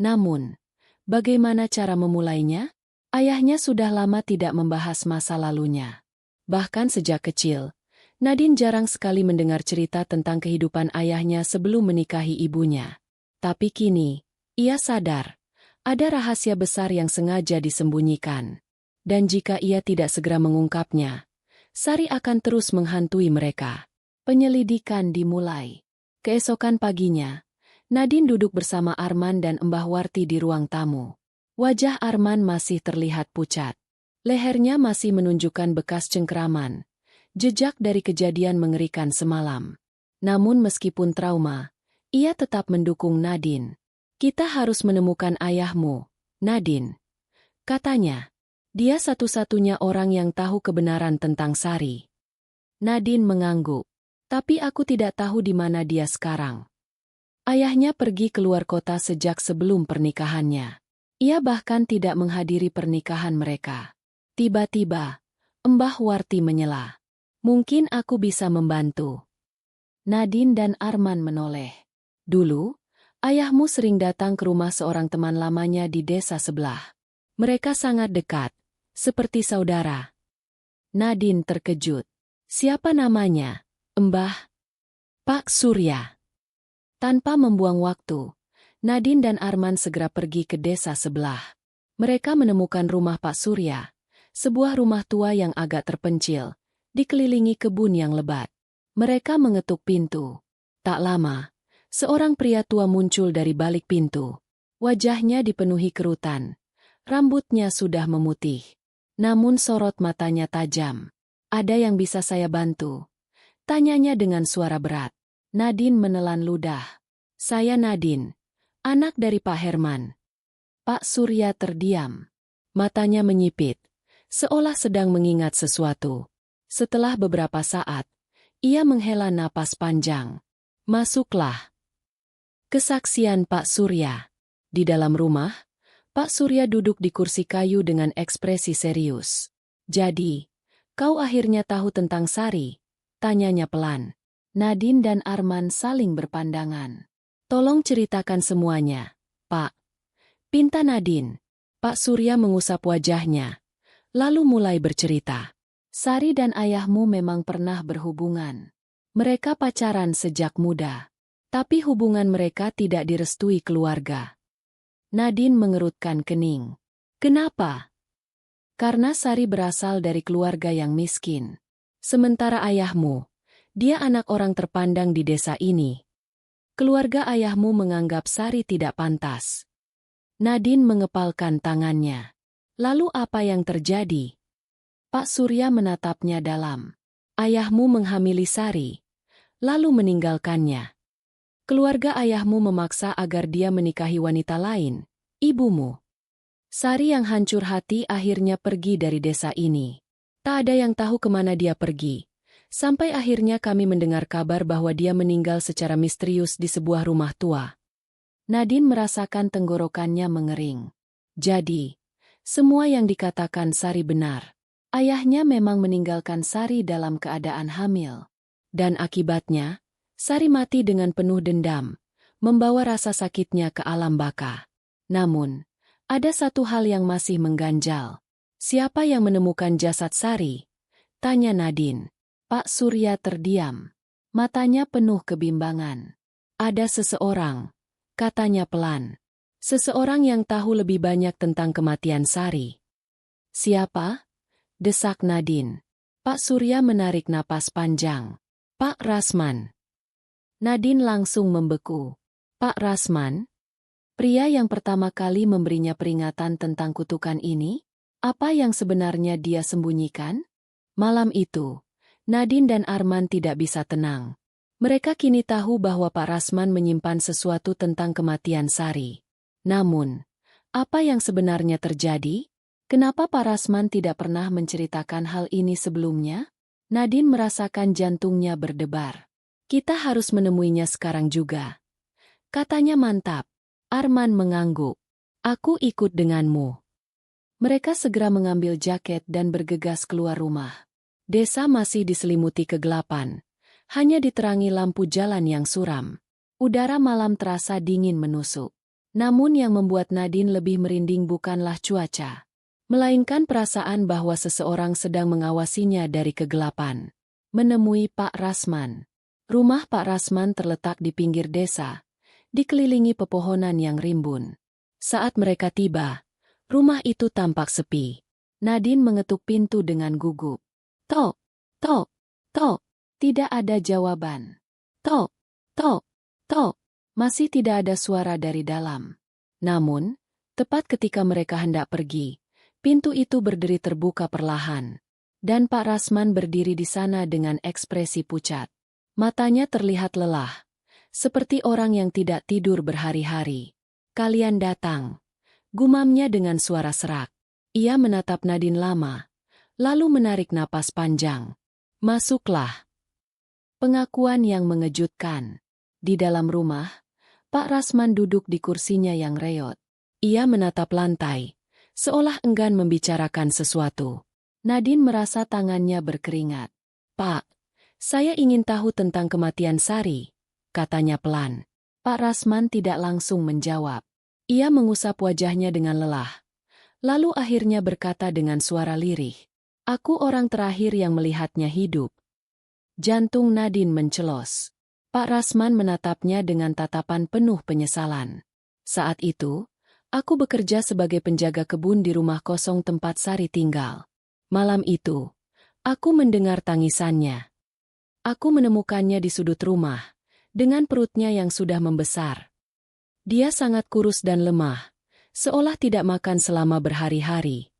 Namun, bagaimana cara memulainya? Ayahnya sudah lama tidak membahas masa lalunya. Bahkan sejak kecil, Nadine jarang sekali mendengar cerita tentang kehidupan ayahnya sebelum menikahi ibunya. Tapi kini, ia sadar, ada rahasia besar yang sengaja disembunyikan. Dan jika ia tidak segera mengungkapnya, Sari akan terus menghantui mereka. Penyelidikan dimulai. Keesokan paginya, Nadine duduk bersama Arman dan Mbah Warti di ruang tamu. Wajah Arman masih terlihat pucat. Lehernya masih menunjukkan bekas cengkeraman, jejak dari kejadian mengerikan semalam. Namun meskipun trauma, ia tetap mendukung Nadine. Kita harus menemukan ayahmu, Nadine. Katanya, dia satu-satunya orang yang tahu kebenaran tentang Sari. Nadine mengangguk. Tapi aku tidak tahu di mana dia sekarang. Ayahnya pergi keluar kota sejak sebelum pernikahannya. Ia bahkan tidak menghadiri pernikahan mereka. Tiba-tiba, Mbah Warti menyela. Mungkin aku bisa membantu. Nadine dan Arman menoleh. Dulu, ayahmu sering datang ke rumah seorang teman lamanya di desa sebelah. Mereka sangat dekat, seperti saudara. Nadine terkejut. Siapa namanya? Mbah? Pak Surya. Tanpa membuang waktu, Nadine dan Arman segera pergi ke desa sebelah. Mereka menemukan rumah Pak Surya, sebuah rumah tua yang agak terpencil, dikelilingi kebun yang lebat. Mereka mengetuk pintu. Tak lama, seorang pria tua muncul dari balik pintu. Wajahnya dipenuhi kerutan. Rambutnya sudah memutih. Namun sorot matanya tajam. Ada yang bisa saya bantu? Tanyanya dengan suara berat. Nadine menelan ludah. Saya Nadine, anak dari Pak Herman. Pak Surya terdiam. Matanya menyipit, seolah sedang mengingat sesuatu. Setelah beberapa saat, ia menghela napas panjang. Masuklah. Kesaksian Pak Surya. Di dalam rumah, Pak Surya duduk di kursi kayu dengan ekspresi serius. Jadi, kau akhirnya tahu tentang Sari? Tanyanya pelan. Nadine dan Arman saling berpandangan. Tolong ceritakan semuanya, Pak. Pinta Nadine. Pak Surya mengusap wajahnya, lalu mulai bercerita. Sari dan ayahmu memang pernah berhubungan. Mereka pacaran sejak muda. Tapi hubungan mereka tidak direstui keluarga. Nadine mengerutkan kening. Kenapa? Karena Sari berasal dari keluarga yang miskin. Sementara ayahmu, dia anak orang terpandang di desa ini. Keluarga ayahmu menganggap Sari tidak pantas. Nadine mengepalkan tangannya. Lalu apa yang terjadi? Pak Surya menatapnya dalam. Ayahmu menghamili Sari, lalu meninggalkannya. Keluarga ayahmu memaksa agar dia menikahi wanita lain, ibumu. Sari yang hancur hati akhirnya pergi dari desa ini. Tak ada yang tahu kemana dia pergi. Sampai akhirnya kami mendengar kabar bahwa dia meninggal secara misterius di sebuah rumah tua. Nadine merasakan tenggorokannya mengering. Jadi, semua yang dikatakan Sari benar. Ayahnya memang meninggalkan Sari dalam keadaan hamil. Dan akibatnya, Sari mati dengan penuh dendam, membawa rasa sakitnya ke alam baka. Namun, ada satu hal yang masih mengganjal. Siapa yang menemukan jasad Sari? Tanya Nadine. Pak Surya terdiam. Matanya penuh kebimbangan. Ada seseorang, katanya pelan. Seseorang yang tahu lebih banyak tentang kematian Sari. Siapa? Desak Nadine. Pak Surya menarik napas panjang. Pak Rasman. Nadine langsung membeku. Pak Rasman? Pria yang pertama kali memberinya peringatan tentang kutukan ini? Apa yang sebenarnya dia sembunyikan? Malam itu, Nadine dan Arman tidak bisa tenang. Mereka kini tahu bahwa Pak Rasman menyimpan sesuatu tentang kematian Sari. Namun, apa yang sebenarnya terjadi? Kenapa Pak Rasman tidak pernah menceritakan hal ini sebelumnya? Nadine merasakan jantungnya berdebar. Kita harus menemuinya sekarang juga. Katanya mantap. Arman mengangguk. Aku ikut denganmu. Mereka segera mengambil jaket dan bergegas keluar rumah. Desa masih diselimuti kegelapan. Hanya diterangi lampu jalan yang suram. Udara malam terasa dingin menusuk. Namun yang membuat Nadine lebih merinding bukanlah cuaca, melainkan perasaan bahwa seseorang sedang mengawasinya dari kegelapan. Menemui Pak Rasman. Rumah Pak Rasman terletak di pinggir desa, dikelilingi pepohonan yang rimbun. Saat mereka tiba, rumah itu tampak sepi. Nadine mengetuk pintu dengan gugup. Tok, tok, tok. Tidak ada jawaban. Tok, tok, tok. Masih tidak ada suara dari dalam. Namun, tepat ketika mereka hendak pergi, pintu itu berdiri terbuka perlahan. Dan Pak Rasman berdiri di sana dengan ekspresi pucat. Matanya terlihat lelah, seperti orang yang tidak tidur berhari-hari. Kalian datang, gumamnya dengan suara serak. Ia menatap Nadine lama, lalu menarik napas panjang. Masuklah. Pengakuan yang mengejutkan. Di dalam rumah, Pak Rasman duduk di kursinya yang reot. Ia menatap lantai, seolah enggan membicarakan sesuatu. Nadine merasa tangannya berkeringat. Pak, saya ingin tahu tentang kematian Sari, katanya pelan. Pak Rasman tidak langsung menjawab. Ia mengusap wajahnya dengan lelah. Lalu akhirnya berkata dengan suara lirih. Aku orang terakhir yang melihatnya hidup. Jantung Nadine mencelos. Pak Rasman menatapnya dengan tatapan penuh penyesalan. Saat itu, aku bekerja sebagai penjaga kebun di rumah kosong tempat Sari tinggal. Malam itu, aku mendengar tangisannya. Aku menemukannya di sudut rumah, dengan perutnya yang sudah membesar. Dia sangat kurus dan lemah, seolah tidak makan selama berhari-hari.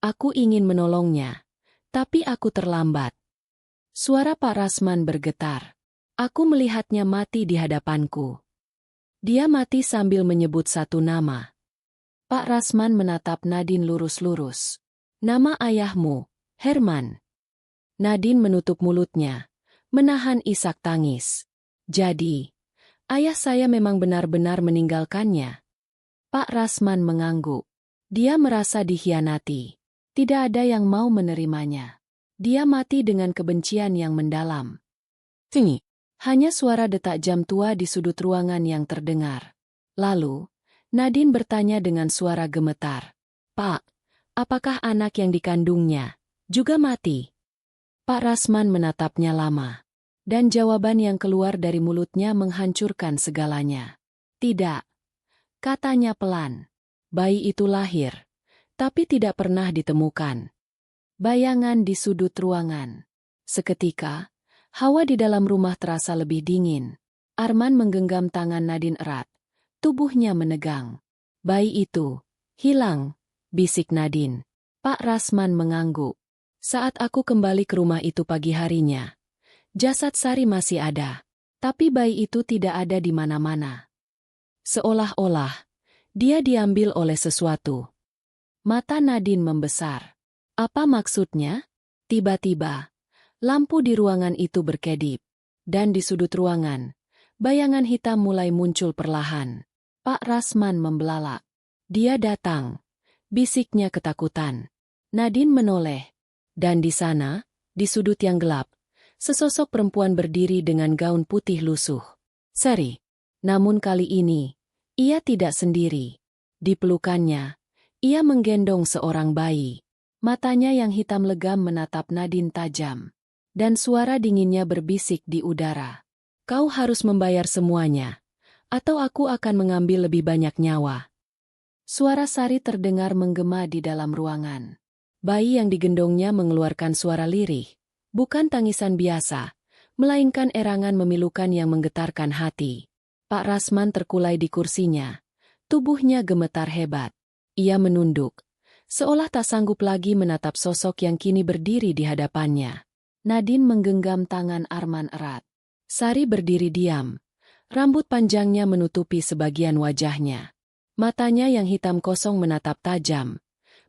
Aku ingin menolongnya, tapi aku terlambat. Suara Pak Rasman bergetar. Aku melihatnya mati di hadapanku. Dia mati sambil menyebut satu nama. Pak Rasman menatap Nadine lurus-lurus. Nama ayahmu, Herman. Nadine menutup mulutnya, menahan isak tangis. Jadi, ayah saya memang benar-benar meninggalkannya. Pak Rasman mengangguk. Dia merasa dikhianati. Tidak ada yang mau menerimanya. Dia mati dengan kebencian yang mendalam. Tinggi. Hanya suara detak jam tua di sudut ruangan yang terdengar. Lalu, Nadine bertanya dengan suara gemetar. Pak, apakah anak yang dikandungnya juga mati? Pak Rasman menatapnya lama. Dan jawaban yang keluar dari mulutnya menghancurkan segalanya. Tidak. Katanya pelan. Bayi itu lahir, tapi tidak pernah ditemukan. Bayangan di sudut ruangan. Seketika, hawa di dalam rumah terasa lebih dingin. Arman menggenggam tangan Nadine erat. Tubuhnya menegang. Bayi itu hilang, bisik Nadine. Pak Rasman mengangguk. Saat aku kembali ke rumah itu pagi harinya, jasad Sari masih ada, tapi bayi itu tidak ada di mana-mana. Seolah-olah dia diambil oleh sesuatu. Mata Nadine membesar. Apa maksudnya? Tiba-tiba, lampu di ruangan itu berkedip, dan di sudut ruangan, bayangan hitam mulai muncul perlahan. Pak Rasman membelalak. Dia datang, bisiknya ketakutan. Nadine menoleh, dan di sana, di sudut yang gelap, sesosok perempuan berdiri dengan gaun putih lusuh. Sari. Namun kali ini, ia tidak sendiri. Di pelukannya, ia menggendong seorang bayi. Matanya yang hitam legam menatap Nadine tajam. Dan suara dinginnya berbisik di udara. Kau harus membayar semuanya, atau aku akan mengambil lebih banyak nyawa. Suara Sari terdengar menggema di dalam ruangan. Bayi yang digendongnya mengeluarkan suara lirih, bukan tangisan biasa, melainkan erangan memilukan yang menggetarkan hati. Pak Rasman terkulai di kursinya. Tubuhnya gemetar hebat. Ia menunduk, seolah tak sanggup lagi menatap sosok yang kini berdiri di hadapannya. Nadine menggenggam tangan Arman erat. Sari berdiri diam. Rambut panjangnya menutupi sebagian wajahnya. Matanya yang hitam kosong menatap tajam,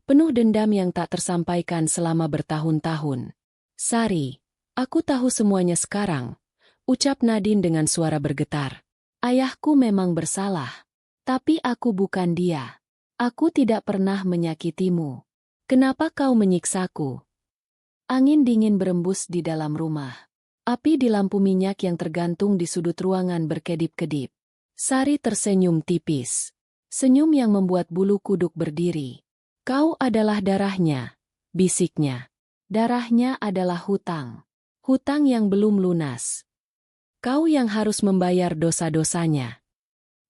penuh dendam yang tak tersampaikan selama bertahun-tahun. Sari, aku tahu semuanya sekarang, ucap Nadine dengan suara bergetar. Ayahku memang bersalah, tapi aku bukan dia. Aku tidak pernah menyakitimu. Kenapa kau menyiksaku? Angin dingin berembus di dalam rumah. Api di lampu minyak yang tergantung di sudut ruangan berkedip-kedip. Sari tersenyum tipis. Senyum yang membuat bulu kuduk berdiri. Kau adalah darahnya, bisiknya. Darahnya adalah hutang. Hutang yang belum lunas. Kau yang harus membayar dosa-dosanya.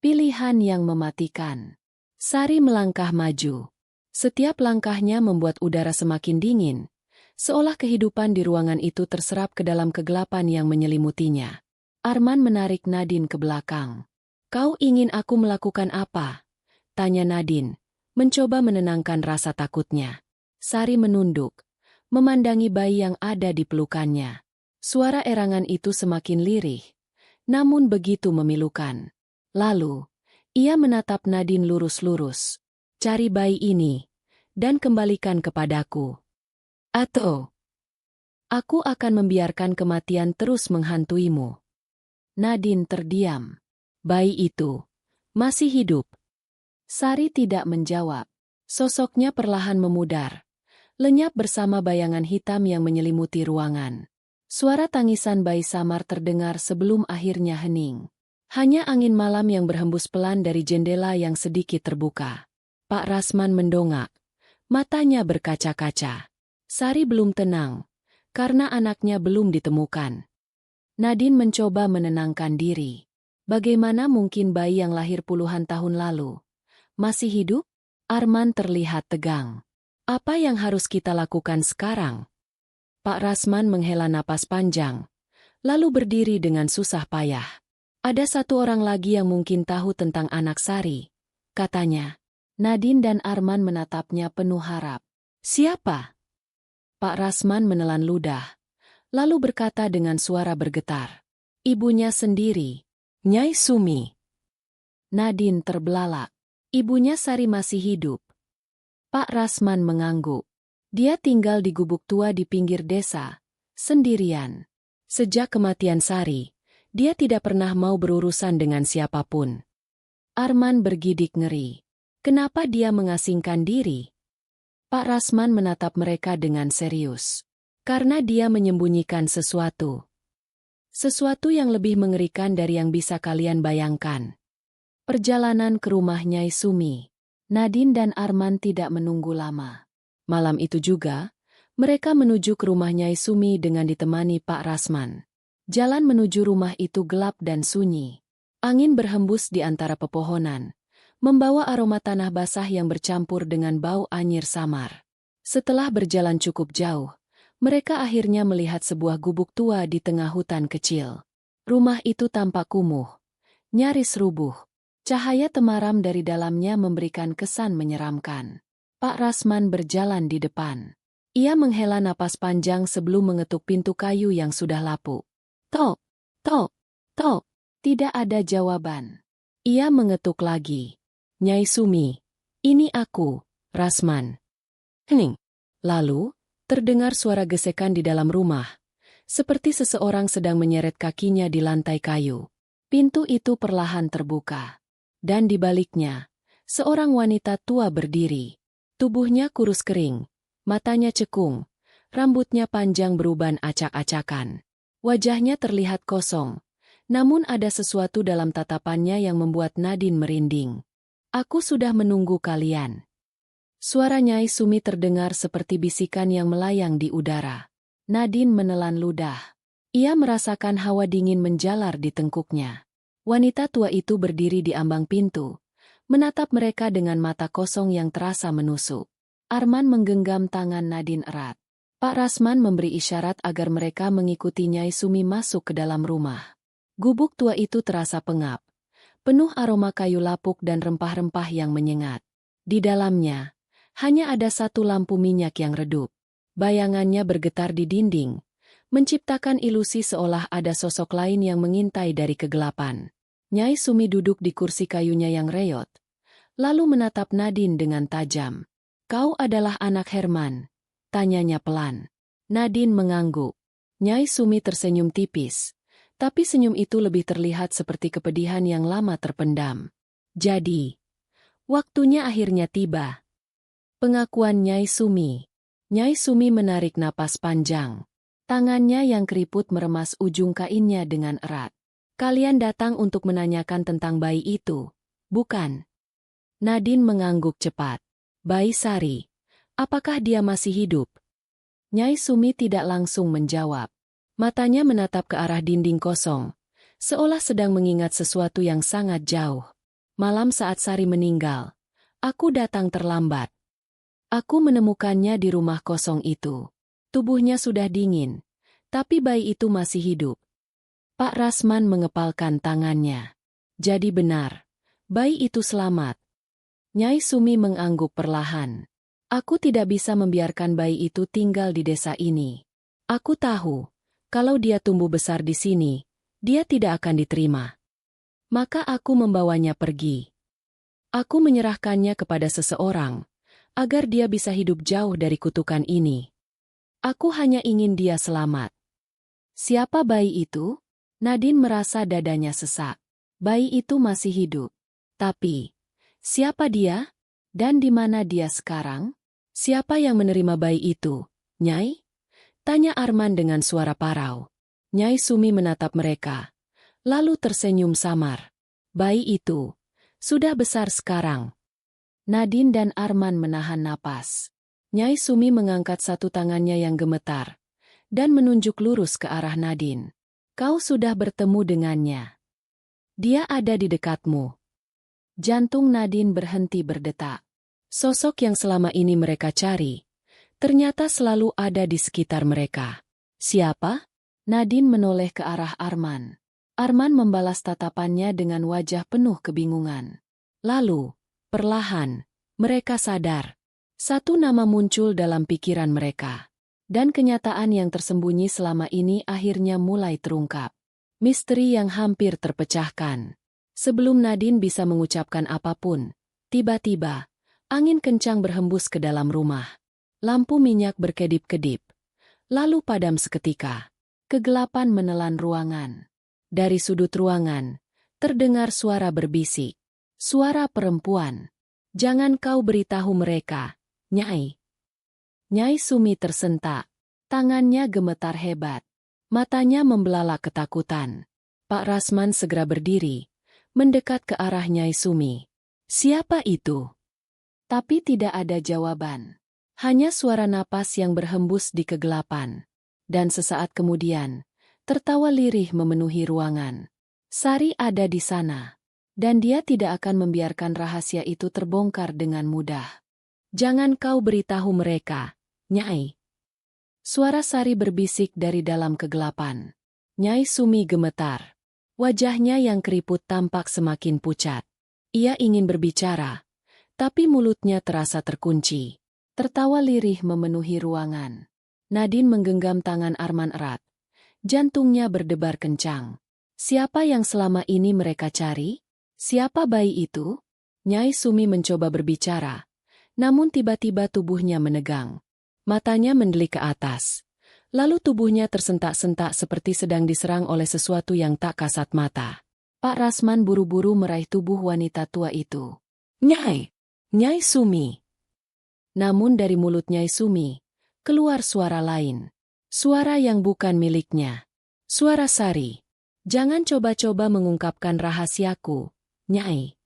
Pilihan yang mematikan. Sari melangkah maju. Setiap langkahnya membuat udara semakin dingin, seolah kehidupan di ruangan itu terserap ke dalam kegelapan yang menyelimutinya. Arman menarik Nadine ke belakang. Kau ingin aku melakukan apa? Tanya Nadine, mencoba menenangkan rasa takutnya. Sari menunduk, memandangi bayi yang ada di pelukannya. Suara erangan itu semakin lirih, namun begitu memilukan. Lalu, ia menatap Nadine lurus-lurus. Cari bayi ini, dan kembalikan kepadaku. Atau, aku akan membiarkan kematian terus menghantuimu. Nadine terdiam. Bayi itu masih hidup. Sari tidak menjawab. Sosoknya perlahan memudar, lenyap bersama bayangan hitam yang menyelimuti ruangan. Suara tangisan bayi samar terdengar sebelum akhirnya hening. Hanya angin malam yang berhembus pelan dari jendela yang sedikit terbuka. Pak Rasman mendongak. Matanya berkaca-kaca. Sari belum tenang, karena anaknya belum ditemukan. Nadine mencoba menenangkan diri. Bagaimana mungkin bayi yang lahir puluhan tahun lalu masih hidup? Arman terlihat tegang. Apa yang harus kita lakukan sekarang? Pak Rasman menghela napas panjang, lalu berdiri dengan susah payah. Ada satu orang lagi yang mungkin tahu tentang anak Sari, katanya. Nadine dan Arman menatapnya penuh harap. Siapa? Pak Rasman menelan ludah, lalu berkata dengan suara bergetar. Ibunya sendiri, Nyai Sumi. Nadine terbelalak. Ibunya Sari masih hidup. Pak Rasman mengangguk. Dia tinggal di gubuk tua di pinggir desa, sendirian. Sejak kematian Sari, dia tidak pernah mau berurusan dengan siapapun. Arman bergidik ngeri. Kenapa dia mengasingkan diri? Pak Rasman menatap mereka dengan serius. Karena dia menyembunyikan sesuatu. Sesuatu yang lebih mengerikan dari yang bisa kalian bayangkan. Perjalanan ke rumah Nyai Sumi. Nadine dan Arman tidak menunggu lama. Malam itu juga, mereka menuju ke rumah Nyai Sumi dengan ditemani Pak Rasman. Jalan menuju rumah itu gelap dan sunyi. Angin berhembus di antara pepohonan, membawa aroma tanah basah yang bercampur dengan bau anyir samar. Setelah berjalan cukup jauh, mereka akhirnya melihat sebuah gubuk tua di tengah hutan kecil. Rumah itu tampak kumuh, nyaris rubuh. Cahaya temaram dari dalamnya memberikan kesan menyeramkan. Pak Rasman berjalan di depan. Ia menghela napas panjang sebelum mengetuk pintu kayu yang sudah lapuk. Tok, tok, tok. Tidak ada jawaban. Ia mengetuk lagi. Nyai Sumi, ini aku, Rasman. Hening. Lalu, terdengar suara gesekan di dalam rumah, seperti seseorang sedang menyeret kakinya di lantai kayu. Pintu itu perlahan terbuka. Dan di baliknya, seorang wanita tua berdiri. Tubuhnya kurus kering, matanya cekung, rambutnya panjang beruban acak-acakan. Wajahnya terlihat kosong, namun ada sesuatu dalam tatapannya yang membuat Nadine merinding. Aku sudah menunggu kalian. Suara Nyai Sumi terdengar seperti bisikan yang melayang di udara. Nadine menelan ludah. Ia merasakan hawa dingin menjalar di tengkuknya. Wanita tua itu berdiri di ambang pintu, menatap mereka dengan mata kosong yang terasa menusuk. Arman menggenggam tangan Nadine erat. Pak Rasman memberi isyarat agar mereka mengikuti Nyai Sumi masuk ke dalam rumah. Gubuk tua itu terasa pengap, penuh aroma kayu lapuk dan rempah-rempah yang menyengat. Di dalamnya, hanya ada satu lampu minyak yang redup. Bayangannya bergetar di dinding, menciptakan ilusi seolah ada sosok lain yang mengintai dari kegelapan. Nyai Sumi duduk di kursi kayunya yang reyot, lalu menatap Nadine dengan tajam. Kau adalah anak Herman, tanyanya pelan. Nadine mengangguk. Nyai Sumi tersenyum tipis, tapi senyum itu lebih terlihat seperti kepedihan yang lama terpendam. Jadi, waktunya akhirnya tiba. Pengakuan Nyai Sumi. Nyai Sumi menarik napas panjang. Tangannya yang keriput meremas ujung kainnya dengan erat. Kalian datang untuk menanyakan tentang bayi itu, bukan? Nadine mengangguk cepat. Bayi Sari. Apakah dia masih hidup? Nyai Sumi tidak langsung menjawab. Matanya menatap ke arah dinding kosong, seolah sedang mengingat sesuatu yang sangat jauh. Malam saat Sari meninggal, aku datang terlambat. Aku menemukannya di rumah kosong itu. Tubuhnya sudah dingin, tapi bayi itu masih hidup. Pak Rasman mengepalkan tangannya. Jadi benar, bayi itu selamat. Nyai Sumi mengangguk perlahan. Aku tidak bisa membiarkan bayi itu tinggal di desa ini. Aku tahu, kalau dia tumbuh besar di sini, dia tidak akan diterima. Maka aku membawanya pergi. Aku menyerahkannya kepada seseorang, agar dia bisa hidup jauh dari kutukan ini. Aku hanya ingin dia selamat. Siapa bayi itu? Nadine merasa dadanya sesak. Bayi itu masih hidup. Tapi, siapa dia? Dan di mana dia sekarang? Siapa yang menerima bayi itu, Nyai? Tanya Arman dengan suara parau. Nyai Sumi menatap mereka, lalu tersenyum samar. Bayi itu sudah besar sekarang. Nadine dan Arman menahan napas. Nyai Sumi mengangkat satu tangannya yang gemetar dan menunjuk lurus ke arah Nadine. Kau sudah bertemu dengannya. Dia ada di dekatmu. Jantung Nadine berhenti berdetak. Sosok yang selama ini mereka cari, ternyata selalu ada di sekitar mereka. Siapa? Nadine menoleh ke arah Arman. Arman membalas tatapannya dengan wajah penuh kebingungan. Lalu, perlahan, mereka sadar. Satu nama muncul dalam pikiran mereka. Dan kenyataan yang tersembunyi selama ini akhirnya mulai terungkap. Misteri yang hampir terpecahkan. Sebelum Nadine bisa mengucapkan apapun, tiba-tiba, angin kencang berhembus ke dalam rumah. Lampu minyak berkedip-kedip. Lalu padam seketika. Kegelapan menelan ruangan. Dari sudut ruangan, terdengar suara berbisik. Suara perempuan. Jangan kau beritahu mereka, Nyai. Nyai Sumi tersentak. Tangannya gemetar hebat. Matanya membelalak ketakutan. Pak Rasman segera berdiri, mendekat ke arah Nyai Sumi. Siapa itu? Tapi tidak ada jawaban. Hanya suara napas yang berhembus di kegelapan. Dan sesaat kemudian, tertawa lirih memenuhi ruangan. Sari ada di sana. Dan dia tidak akan membiarkan rahasia itu terbongkar dengan mudah. Jangan kau beritahu mereka, Nyai. Suara Sari berbisik dari dalam kegelapan. Nyai Sumi gemetar. Wajahnya yang keriput tampak semakin pucat. Ia ingin berbicara, tapi mulutnya terasa terkunci. Tertawa lirih memenuhi ruangan. Nadine menggenggam tangan Arman erat. Jantungnya berdebar kencang. Siapa yang selama ini mereka cari? Siapa bayi itu? Nyai Sumi mencoba berbicara, namun tiba-tiba tubuhnya menegang. Matanya mendelik ke atas. Lalu tubuhnya tersentak-sentak seperti sedang diserang oleh sesuatu yang tak kasat mata. Pak Rasman buru-buru meraih tubuh wanita tua itu. Nyai! Nyai Sumi! Namun dari mulut Nyai Sumi, keluar suara lain. Suara yang bukan miliknya. Suara Sari. Jangan coba-coba mengungkapkan rahasiaku, Nyai.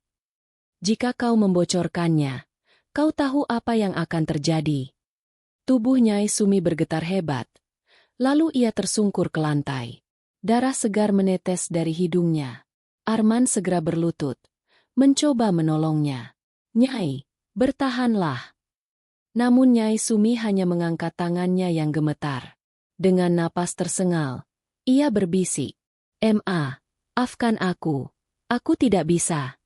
Jika kau membocorkannya, kau tahu apa yang akan terjadi. Tubuh Nyai Sumi bergetar hebat. Lalu ia tersungkur ke lantai. Darah segar menetes dari hidungnya. Arman segera berlutut, mencoba menolongnya. Nyai, bertahanlah. Namun Nyai Sumi hanya mengangkat tangannya yang gemetar. Dengan napas tersengal, ia berbisik. Maafkan aku tidak bisa.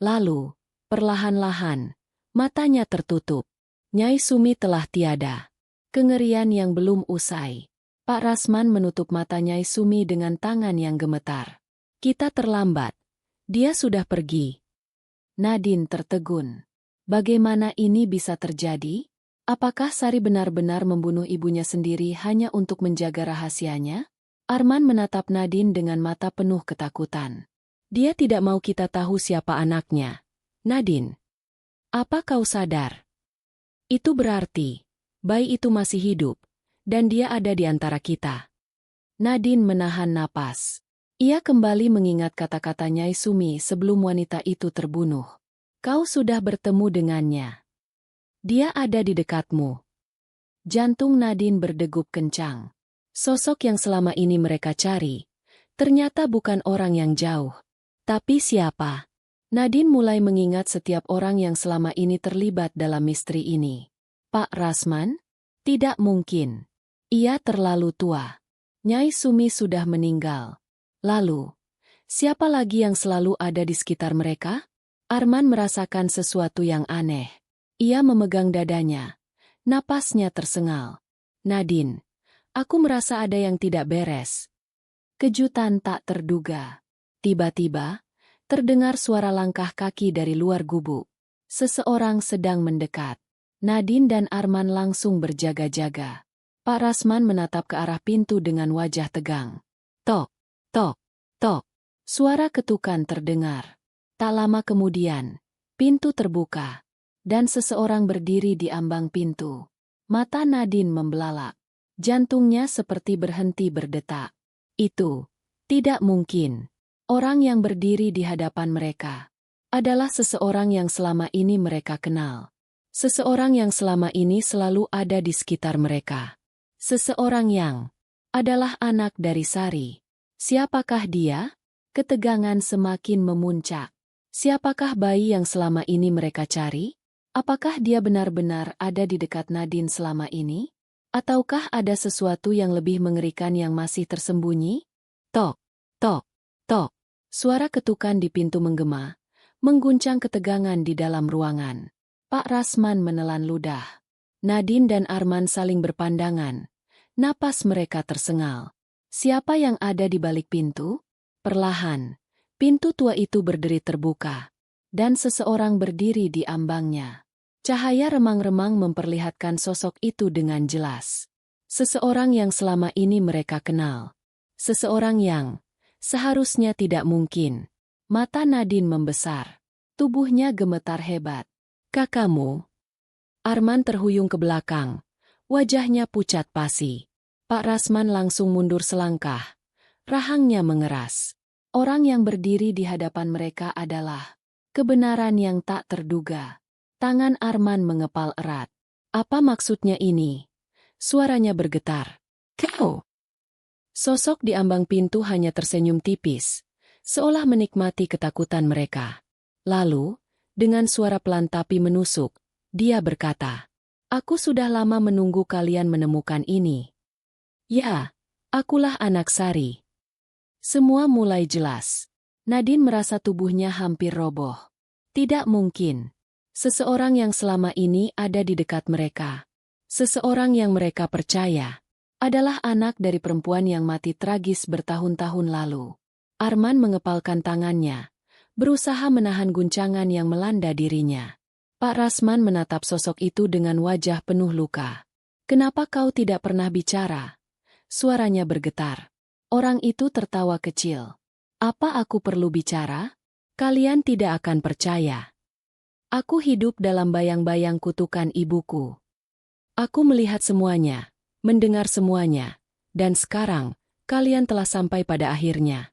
Lalu, perlahan-lahan, matanya tertutup. Nyai Sumi telah tiada. Kengerian yang belum usai. Pak Rasman menutup mata Nyai Sumi dengan tangan yang gemetar. Kita terlambat. Dia sudah pergi. Nadine tertegun. Bagaimana ini bisa terjadi? Apakah Sari benar-benar membunuh ibunya sendiri hanya untuk menjaga rahasianya? Arman menatap Nadine dengan mata penuh ketakutan. Dia tidak mau kita tahu siapa anaknya. Nadine, apa kau sadar? Itu berarti, bayi itu masih hidup, dan dia ada di antara kita. Nadine menahan napas. Ia kembali mengingat kata-kata Nyai Sumi sebelum wanita itu terbunuh. Kau sudah bertemu dengannya. Dia ada di dekatmu. Jantung Nadine berdegup kencang. Sosok yang selama ini mereka cari, ternyata bukan orang yang jauh. Tapi siapa? Nadine mulai mengingat setiap orang yang selama ini terlibat dalam misteri ini. Pak Rasman? Tidak mungkin. Ia terlalu tua. Nyai Sumi sudah meninggal. Lalu, siapa lagi yang selalu ada di sekitar mereka? Arman merasakan sesuatu yang aneh. Ia memegang dadanya. Napasnya tersengal. Nadine, aku merasa ada yang tidak beres. Kejutan tak terduga. Tiba-tiba, terdengar suara langkah kaki dari luar gubuk. Seseorang sedang mendekat. Nadine dan Arman langsung berjaga-jaga. Pak Rasman menatap ke arah pintu dengan wajah tegang. Tok, tok, tok. Suara ketukan terdengar. Tak lama kemudian, pintu terbuka, dan seseorang berdiri di ambang pintu. Mata Nadine membelalak. Jantungnya seperti berhenti berdetak. Itu tidak mungkin. Orang yang berdiri di hadapan mereka adalah seseorang yang selama ini mereka kenal. Seseorang yang selama ini selalu ada di sekitar mereka. Seseorang yang adalah anak dari Sari. Siapakah dia? Ketegangan semakin memuncak. Siapakah bayi yang selama ini mereka cari? Apakah dia benar-benar ada di dekat Nadine selama ini? Ataukah ada sesuatu yang lebih mengerikan yang masih tersembunyi? Tok, tok, tok. Suara ketukan di pintu menggema, mengguncang ketegangan di dalam ruangan. Pak Rasman menelan ludah. Nadine dan Arman saling berpandangan. Napas mereka tersengal. Siapa yang ada di balik pintu? Perlahan, pintu tua itu berderi terbuka, dan seseorang berdiri di ambangnya. Cahaya remang-remang memperlihatkan sosok itu dengan jelas. Seseorang yang selama ini mereka kenal. Seseorang yang seharusnya tidak mungkin. Mata Nadine membesar. Tubuhnya gemetar hebat. Kakakmu? Arman terhuyung ke belakang. Wajahnya pucat pasi. Pak Rasman langsung mundur selangkah. Rahangnya mengeras. Orang yang berdiri di hadapan mereka adalah kebenaran yang tak terduga. Tangan Arman mengepal erat. Apa maksudnya ini? Suaranya bergetar. Kau! Sosok di ambang pintu hanya tersenyum tipis, seolah menikmati ketakutan mereka. Lalu, dengan suara pelan tapi menusuk, dia berkata, "Aku sudah lama menunggu kalian menemukan ini." "Ya, akulah anak Sari." Semua mulai jelas. Nadine merasa tubuhnya hampir roboh. Tidak mungkin. Seseorang yang selama ini ada di dekat mereka. Seseorang yang mereka percaya adalah anak dari perempuan yang mati tragis bertahun-tahun lalu. Arman mengepalkan tangannya, berusaha menahan guncangan yang melanda dirinya. Pak Rasman menatap sosok itu dengan wajah penuh luka. "Kenapa kau tidak pernah bicara?" Suaranya bergetar. Orang itu tertawa kecil. "Apa aku perlu bicara? Kalian tidak akan percaya. Aku hidup dalam bayang-bayang kutukan ibuku. Aku melihat semuanya. Mendengar semuanya, dan sekarang, kalian telah sampai pada akhirnya."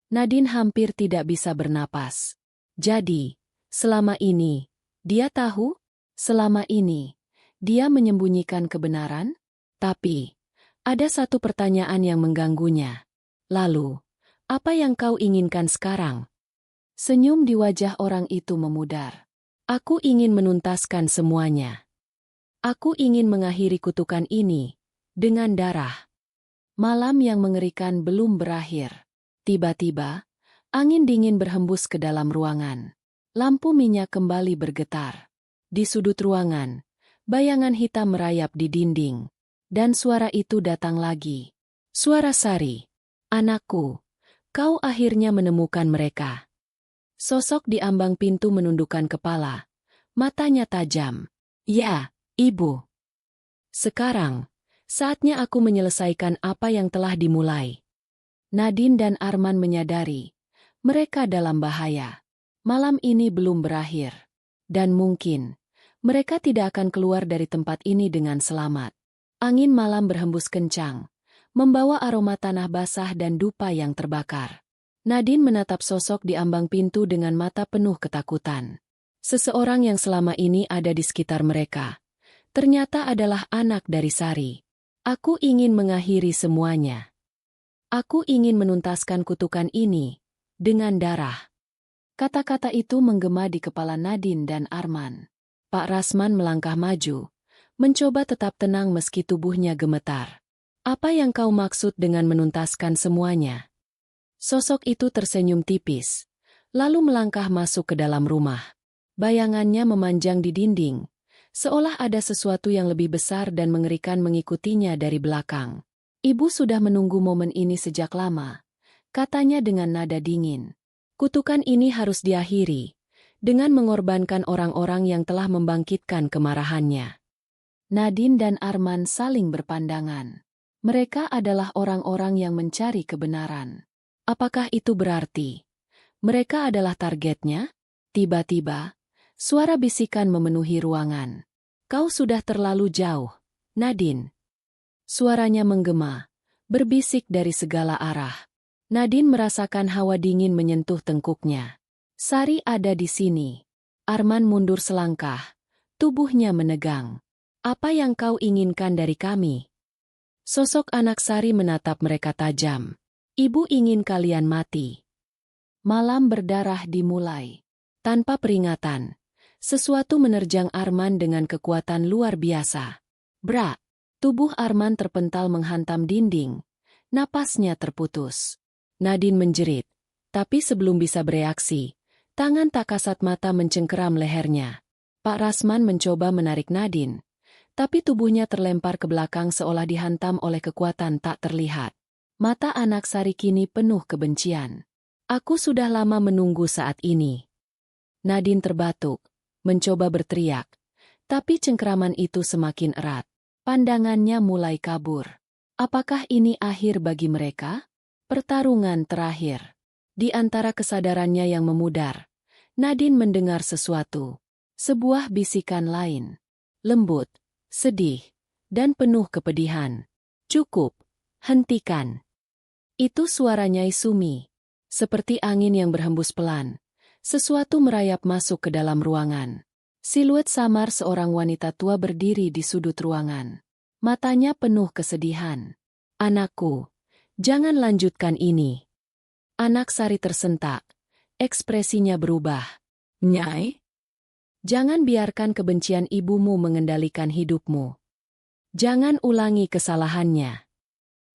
Nadine hampir tidak bisa bernapas. Jadi, selama ini, dia tahu? Selama ini, dia menyembunyikan kebenaran? Tapi, ada satu pertanyaan yang mengganggunya. Lalu, apa yang kau inginkan sekarang? Senyum di wajah orang itu memudar. Aku ingin menuntaskan semuanya. Aku ingin mengakhiri kutukan ini dengan darah. Malam yang mengerikan belum berakhir. Tiba-tiba, angin dingin berhembus ke dalam ruangan. Lampu minyak kembali bergetar. Di sudut ruangan, bayangan hitam merayap di dinding. Dan suara itu datang lagi. Suara Sari. "Anakku, kau akhirnya menemukan mereka." Sosok di ambang pintu menundukkan kepala. Matanya tajam. "Ya, Ibu. Sekarang, saatnya aku menyelesaikan apa yang telah dimulai." Nadine dan Arman menyadari, mereka dalam bahaya. Malam ini belum berakhir. Dan mungkin, mereka tidak akan keluar dari tempat ini dengan selamat. Angin malam berhembus kencang, membawa aroma tanah basah dan dupa yang terbakar. Nadine menatap sosok di ambang pintu dengan mata penuh ketakutan. Seseorang yang selama ini ada di sekitar mereka, ternyata adalah anak dari Sari. Aku ingin mengakhiri semuanya. Aku ingin menuntaskan kutukan ini dengan darah. Kata-kata itu menggema di kepala Nadine dan Arman. Pak Rasman melangkah maju, mencoba tetap tenang meski tubuhnya gemetar. Apa yang kau maksud dengan menuntaskan semuanya? Sosok itu tersenyum tipis, lalu melangkah masuk ke dalam rumah. Bayangannya memanjang di dinding, seolah ada sesuatu yang lebih besar dan mengerikan mengikutinya dari belakang. Ibu sudah menunggu momen ini sejak lama, katanya dengan nada dingin. Kutukan ini harus diakhiri, dengan mengorbankan orang-orang yang telah membangkitkan kemarahannya. Nadine dan Arman saling berpandangan. Mereka adalah orang-orang yang mencari kebenaran. Apakah itu berarti mereka adalah targetnya? Tiba-tiba, suara bisikan memenuhi ruangan. Kau sudah terlalu jauh, Nadine. Suaranya menggema, berbisik dari segala arah. Nadine merasakan hawa dingin menyentuh tengkuknya. Sari ada di sini. Arman mundur selangkah, tubuhnya menegang. Apa yang kau inginkan dari kami? Sosok anak Sari menatap mereka tajam. Ibu ingin kalian mati. Malam berdarah dimulai. Tanpa peringatan, sesuatu menerjang Arman dengan kekuatan luar biasa. Brak! Tubuh Arman terpental menghantam dinding. Napasnya terputus. Nadine menjerit, tapi sebelum bisa bereaksi, tangan tak kasat mata mencengkeram lehernya. Pak Rasman mencoba menarik Nadine, tapi tubuhnya terlempar ke belakang seolah dihantam oleh kekuatan tak terlihat. Mata anak Sari kini penuh kebencian. Aku sudah lama menunggu saat ini. Nadine terbatuk, mencoba berteriak, tapi cengkeraman itu semakin erat. Pandangannya mulai kabur. Apakah ini akhir bagi mereka? Pertarungan terakhir. Di antara kesadarannya yang memudar, Nadine mendengar sesuatu. Sebuah bisikan lain. Lembut, sedih, dan penuh kepedihan. Cukup, hentikan. Itu suara Nyai Sumi. Seperti angin yang berhembus pelan, sesuatu merayap masuk ke dalam ruangan. Siluet samar seorang wanita tua berdiri di sudut ruangan. Matanya penuh kesedihan. Anakku, jangan lanjutkan ini. Anak Sari tersentak, ekspresinya berubah. Nyai? Jangan biarkan kebencian ibumu mengendalikan hidupmu. Jangan ulangi kesalahannya.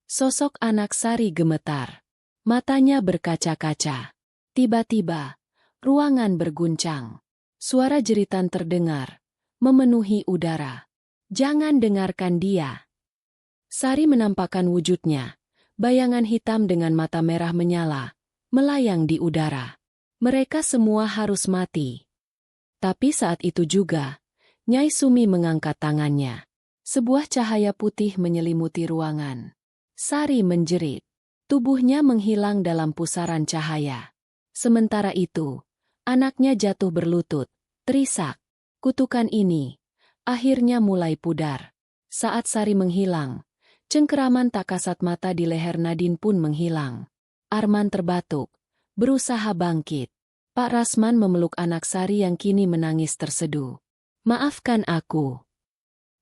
Sosok anak Sari gemetar. Matanya berkaca-kaca. Tiba-tiba, ruangan berguncang. Suara jeritan terdengar, memenuhi udara. Jangan dengarkan dia. Sari menampakkan wujudnya. Bayangan hitam dengan mata merah menyala, melayang di udara. Mereka semua harus mati. Tapi saat itu juga, Nyai Sumi mengangkat tangannya. Sebuah cahaya putih menyelimuti ruangan. Sari menjerit. Tubuhnya menghilang dalam pusaran cahaya. Sementara itu, anaknya jatuh berlutut, terisak. Kutukan ini akhirnya mulai pudar. Saat Sari menghilang, cengkeraman tak kasat mata di leher Nadine pun menghilang. Arman terbatuk, berusaha bangkit. Pak Rasman memeluk anak Sari yang kini menangis terseduh. Maafkan aku.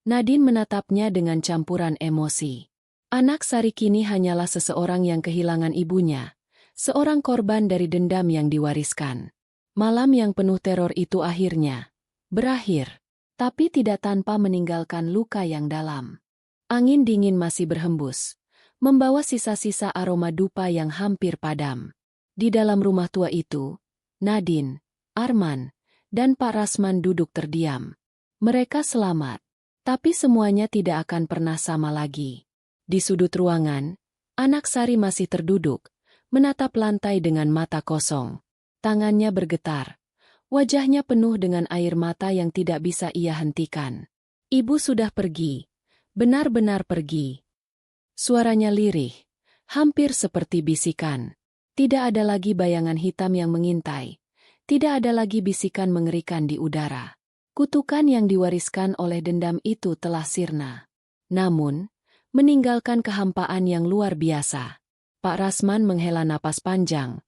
Nadine menatapnya dengan campuran emosi. Anak Sari kini hanyalah seseorang yang kehilangan ibunya, seorang korban dari dendam yang diwariskan. Malam yang penuh teror itu akhirnya berakhir, tapi tidak tanpa meninggalkan luka yang dalam. Angin dingin masih berhembus, membawa sisa-sisa aroma dupa yang hampir padam. Di dalam rumah tua itu, Nadine, Arman, dan Pak Rasman duduk terdiam. Mereka selamat, tapi semuanya tidak akan pernah sama lagi. Di sudut ruangan, anak Sari masih terduduk, menatap lantai dengan mata kosong. Tangannya bergetar. Wajahnya penuh dengan air mata yang tidak bisa ia hentikan. Ibu sudah pergi. Benar-benar pergi. Suaranya lirih, hampir seperti bisikan. Tidak ada lagi bayangan hitam yang mengintai. Tidak ada lagi bisikan mengerikan di udara. Kutukan yang diwariskan oleh dendam itu telah sirna. namun, meninggalkan kehampaan yang luar biasa. Pak Rasman menghela napas panjang,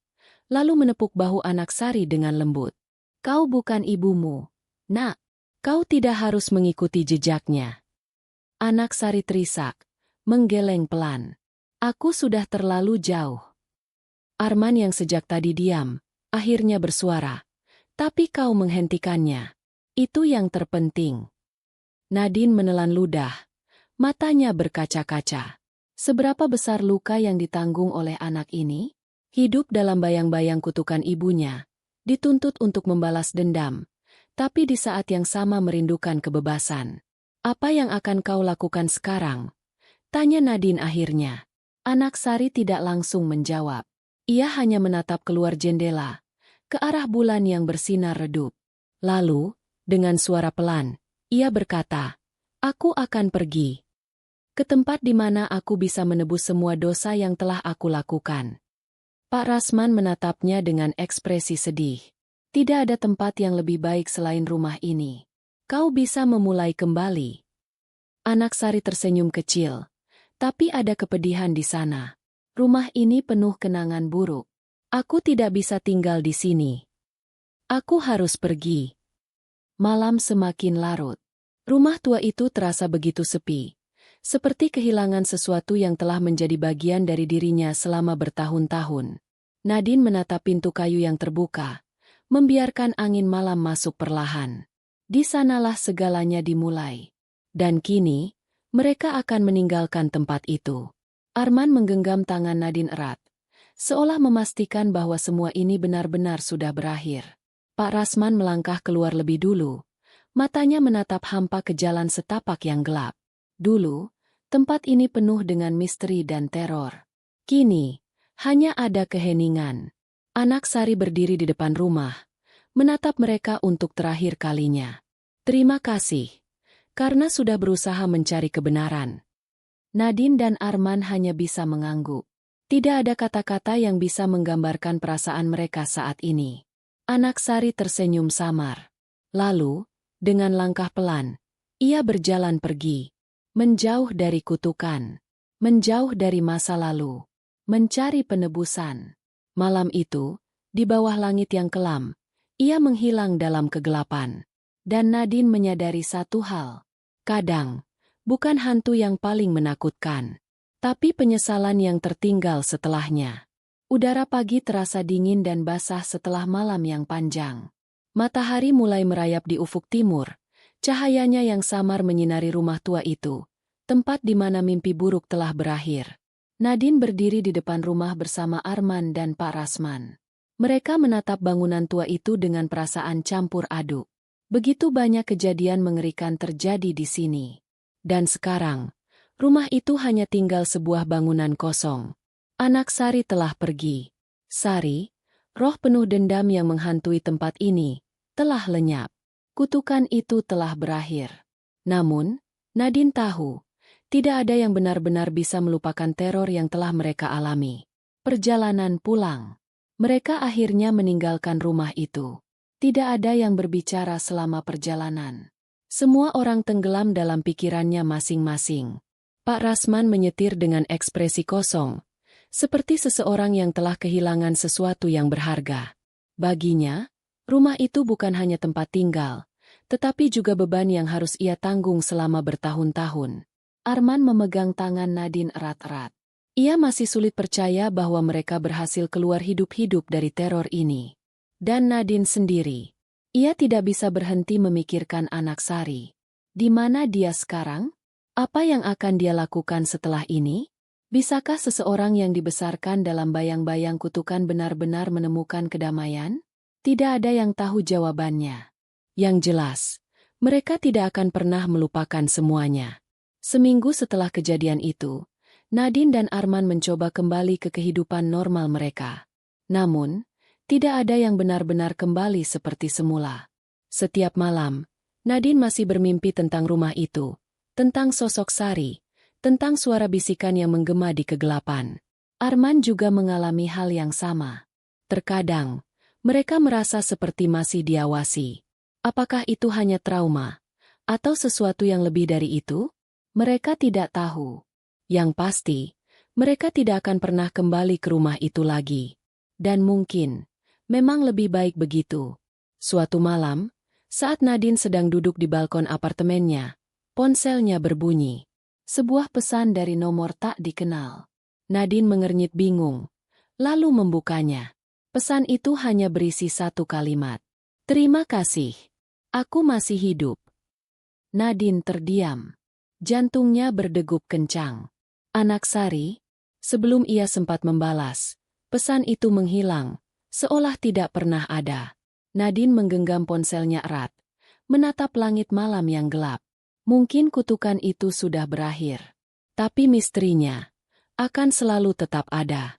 lalu menepuk bahu anak Sari dengan lembut. Kau bukan ibumu, Nak. Kau tidak harus mengikuti jejaknya. Anak Sari terisak, menggeleng pelan. Aku sudah terlalu jauh. Arman yang sejak tadi diam, akhirnya bersuara. Tapi kau menghentikannya. Itu yang terpenting. Nadine menelan ludah. Matanya berkaca-kaca. Seberapa besar luka yang ditanggung oleh anak ini? Hidup dalam bayang-bayang kutukan ibunya, dituntut untuk membalas dendam, tapi di saat yang sama merindukan kebebasan. Apa yang akan kau lakukan sekarang? Tanya Nadine akhirnya. Anak Sari tidak langsung menjawab. Ia hanya menatap keluar jendela, ke arah bulan yang bersinar redup. Lalu, dengan suara pelan, ia berkata, "Aku akan pergi ke tempat di mana aku bisa menebus semua dosa yang telah aku lakukan." Pak Rasman menatapnya dengan ekspresi sedih. Tidak ada tempat yang lebih baik selain rumah ini. Kau bisa memulai kembali. Anak Sari tersenyum kecil. Tapi ada kepedihan di sana. Rumah ini penuh kenangan buruk. Aku tidak bisa tinggal di sini. Aku harus pergi. Malam semakin larut. Rumah tua itu terasa begitu sepi. Seperti kehilangan sesuatu yang telah menjadi bagian dari dirinya selama bertahun-tahun. Nadine menatap pintu kayu yang terbuka, membiarkan angin malam masuk perlahan. Di sanalah segalanya dimulai. Dan kini, mereka akan meninggalkan tempat itu. Arman menggenggam tangan Nadine erat, seolah memastikan bahwa semua ini benar-benar sudah berakhir. Pak Rasman melangkah keluar lebih dulu, matanya menatap hampa ke jalan setapak yang gelap. Dulu, tempat ini penuh dengan misteri dan teror. Kini, hanya ada keheningan. Anak Sari berdiri di depan rumah, menatap mereka untuk terakhir kalinya. Terima kasih, karena sudah berusaha mencari kebenaran. Nadine dan Arman hanya bisa mengangguk. Tidak ada kata-kata yang bisa menggambarkan perasaan mereka saat ini. Anak Sari tersenyum samar. Lalu, dengan langkah pelan, ia berjalan pergi. Menjauh dari kutukan. Menjauh dari masa lalu. Mencari penebusan. Malam itu, di bawah langit yang kelam, ia menghilang dalam kegelapan. Dan Nadine menyadari satu hal. Kadang, bukan hantu yang paling menakutkan, tapi penyesalan yang tertinggal setelahnya. Udara pagi terasa dingin dan basah setelah malam yang panjang. Matahari mulai merayap di ufuk timur, cahayanya yang samar menyinari rumah tua itu, tempat di mana mimpi buruk telah berakhir. Nadine berdiri di depan rumah bersama Arman dan Pak Rasman. Mereka menatap bangunan tua itu dengan perasaan campur aduk. Begitu banyak kejadian mengerikan terjadi di sini. Dan sekarang, rumah itu hanya tinggal sebuah bangunan kosong. Anak Sari telah pergi. Sari, roh penuh dendam yang menghantui tempat ini, telah lenyap. Kutukan itu telah berakhir. Namun, Nadine tahu, tidak ada yang benar-benar bisa melupakan teror yang telah mereka alami. Perjalanan pulang. Mereka akhirnya meninggalkan rumah itu. Tidak ada yang berbicara selama perjalanan. Semua orang tenggelam dalam pikirannya masing-masing. Pak Rasman menyetir dengan ekspresi kosong, seperti seseorang yang telah kehilangan sesuatu yang berharga. Baginya, rumah itu bukan hanya tempat tinggal, tetapi juga beban yang harus ia tanggung selama bertahun-tahun. Arman memegang tangan Nadine erat-erat. Ia masih sulit percaya bahwa mereka berhasil keluar hidup-hidup dari teror ini. Dan Nadine sendiri. Ia tidak bisa berhenti memikirkan anak Sari. Di mana dia sekarang? Apa yang akan dia lakukan setelah ini? Bisakah seseorang yang dibesarkan dalam bayang-bayang kutukan benar-benar menemukan kedamaian? Tidak ada yang tahu jawabannya. Yang jelas, mereka tidak akan pernah melupakan semuanya. Seminggu setelah kejadian itu, Nadine dan Arman mencoba kembali ke kehidupan normal mereka. Namun, tidak ada yang benar-benar kembali seperti semula. Setiap malam, Nadine masih bermimpi tentang rumah itu, tentang sosok Sari, tentang suara bisikan yang menggema di kegelapan. Arman juga mengalami hal yang sama. Terkadang, mereka merasa seperti masih diawasi. Apakah itu hanya trauma? Atau sesuatu yang lebih dari itu? Mereka tidak tahu. Yang pasti, mereka tidak akan pernah kembali ke rumah itu lagi. Dan mungkin, memang lebih baik begitu. Suatu malam, saat Nadine sedang duduk di balkon apartemennya, ponselnya berbunyi. Sebuah pesan dari nomor tak dikenal. Nadine mengernyit bingung, lalu membukanya. Pesan itu hanya berisi satu kalimat. Terima kasih. Aku masih hidup. Nadine terdiam. Jantungnya berdegup kencang. Anak Sari, sebelum ia sempat membalas, pesan itu menghilang, seolah tidak pernah ada. Nadine menggenggam ponselnya erat, menatap langit malam yang gelap. Mungkin kutukan itu sudah berakhir. Tapi misterinya akan selalu tetap ada.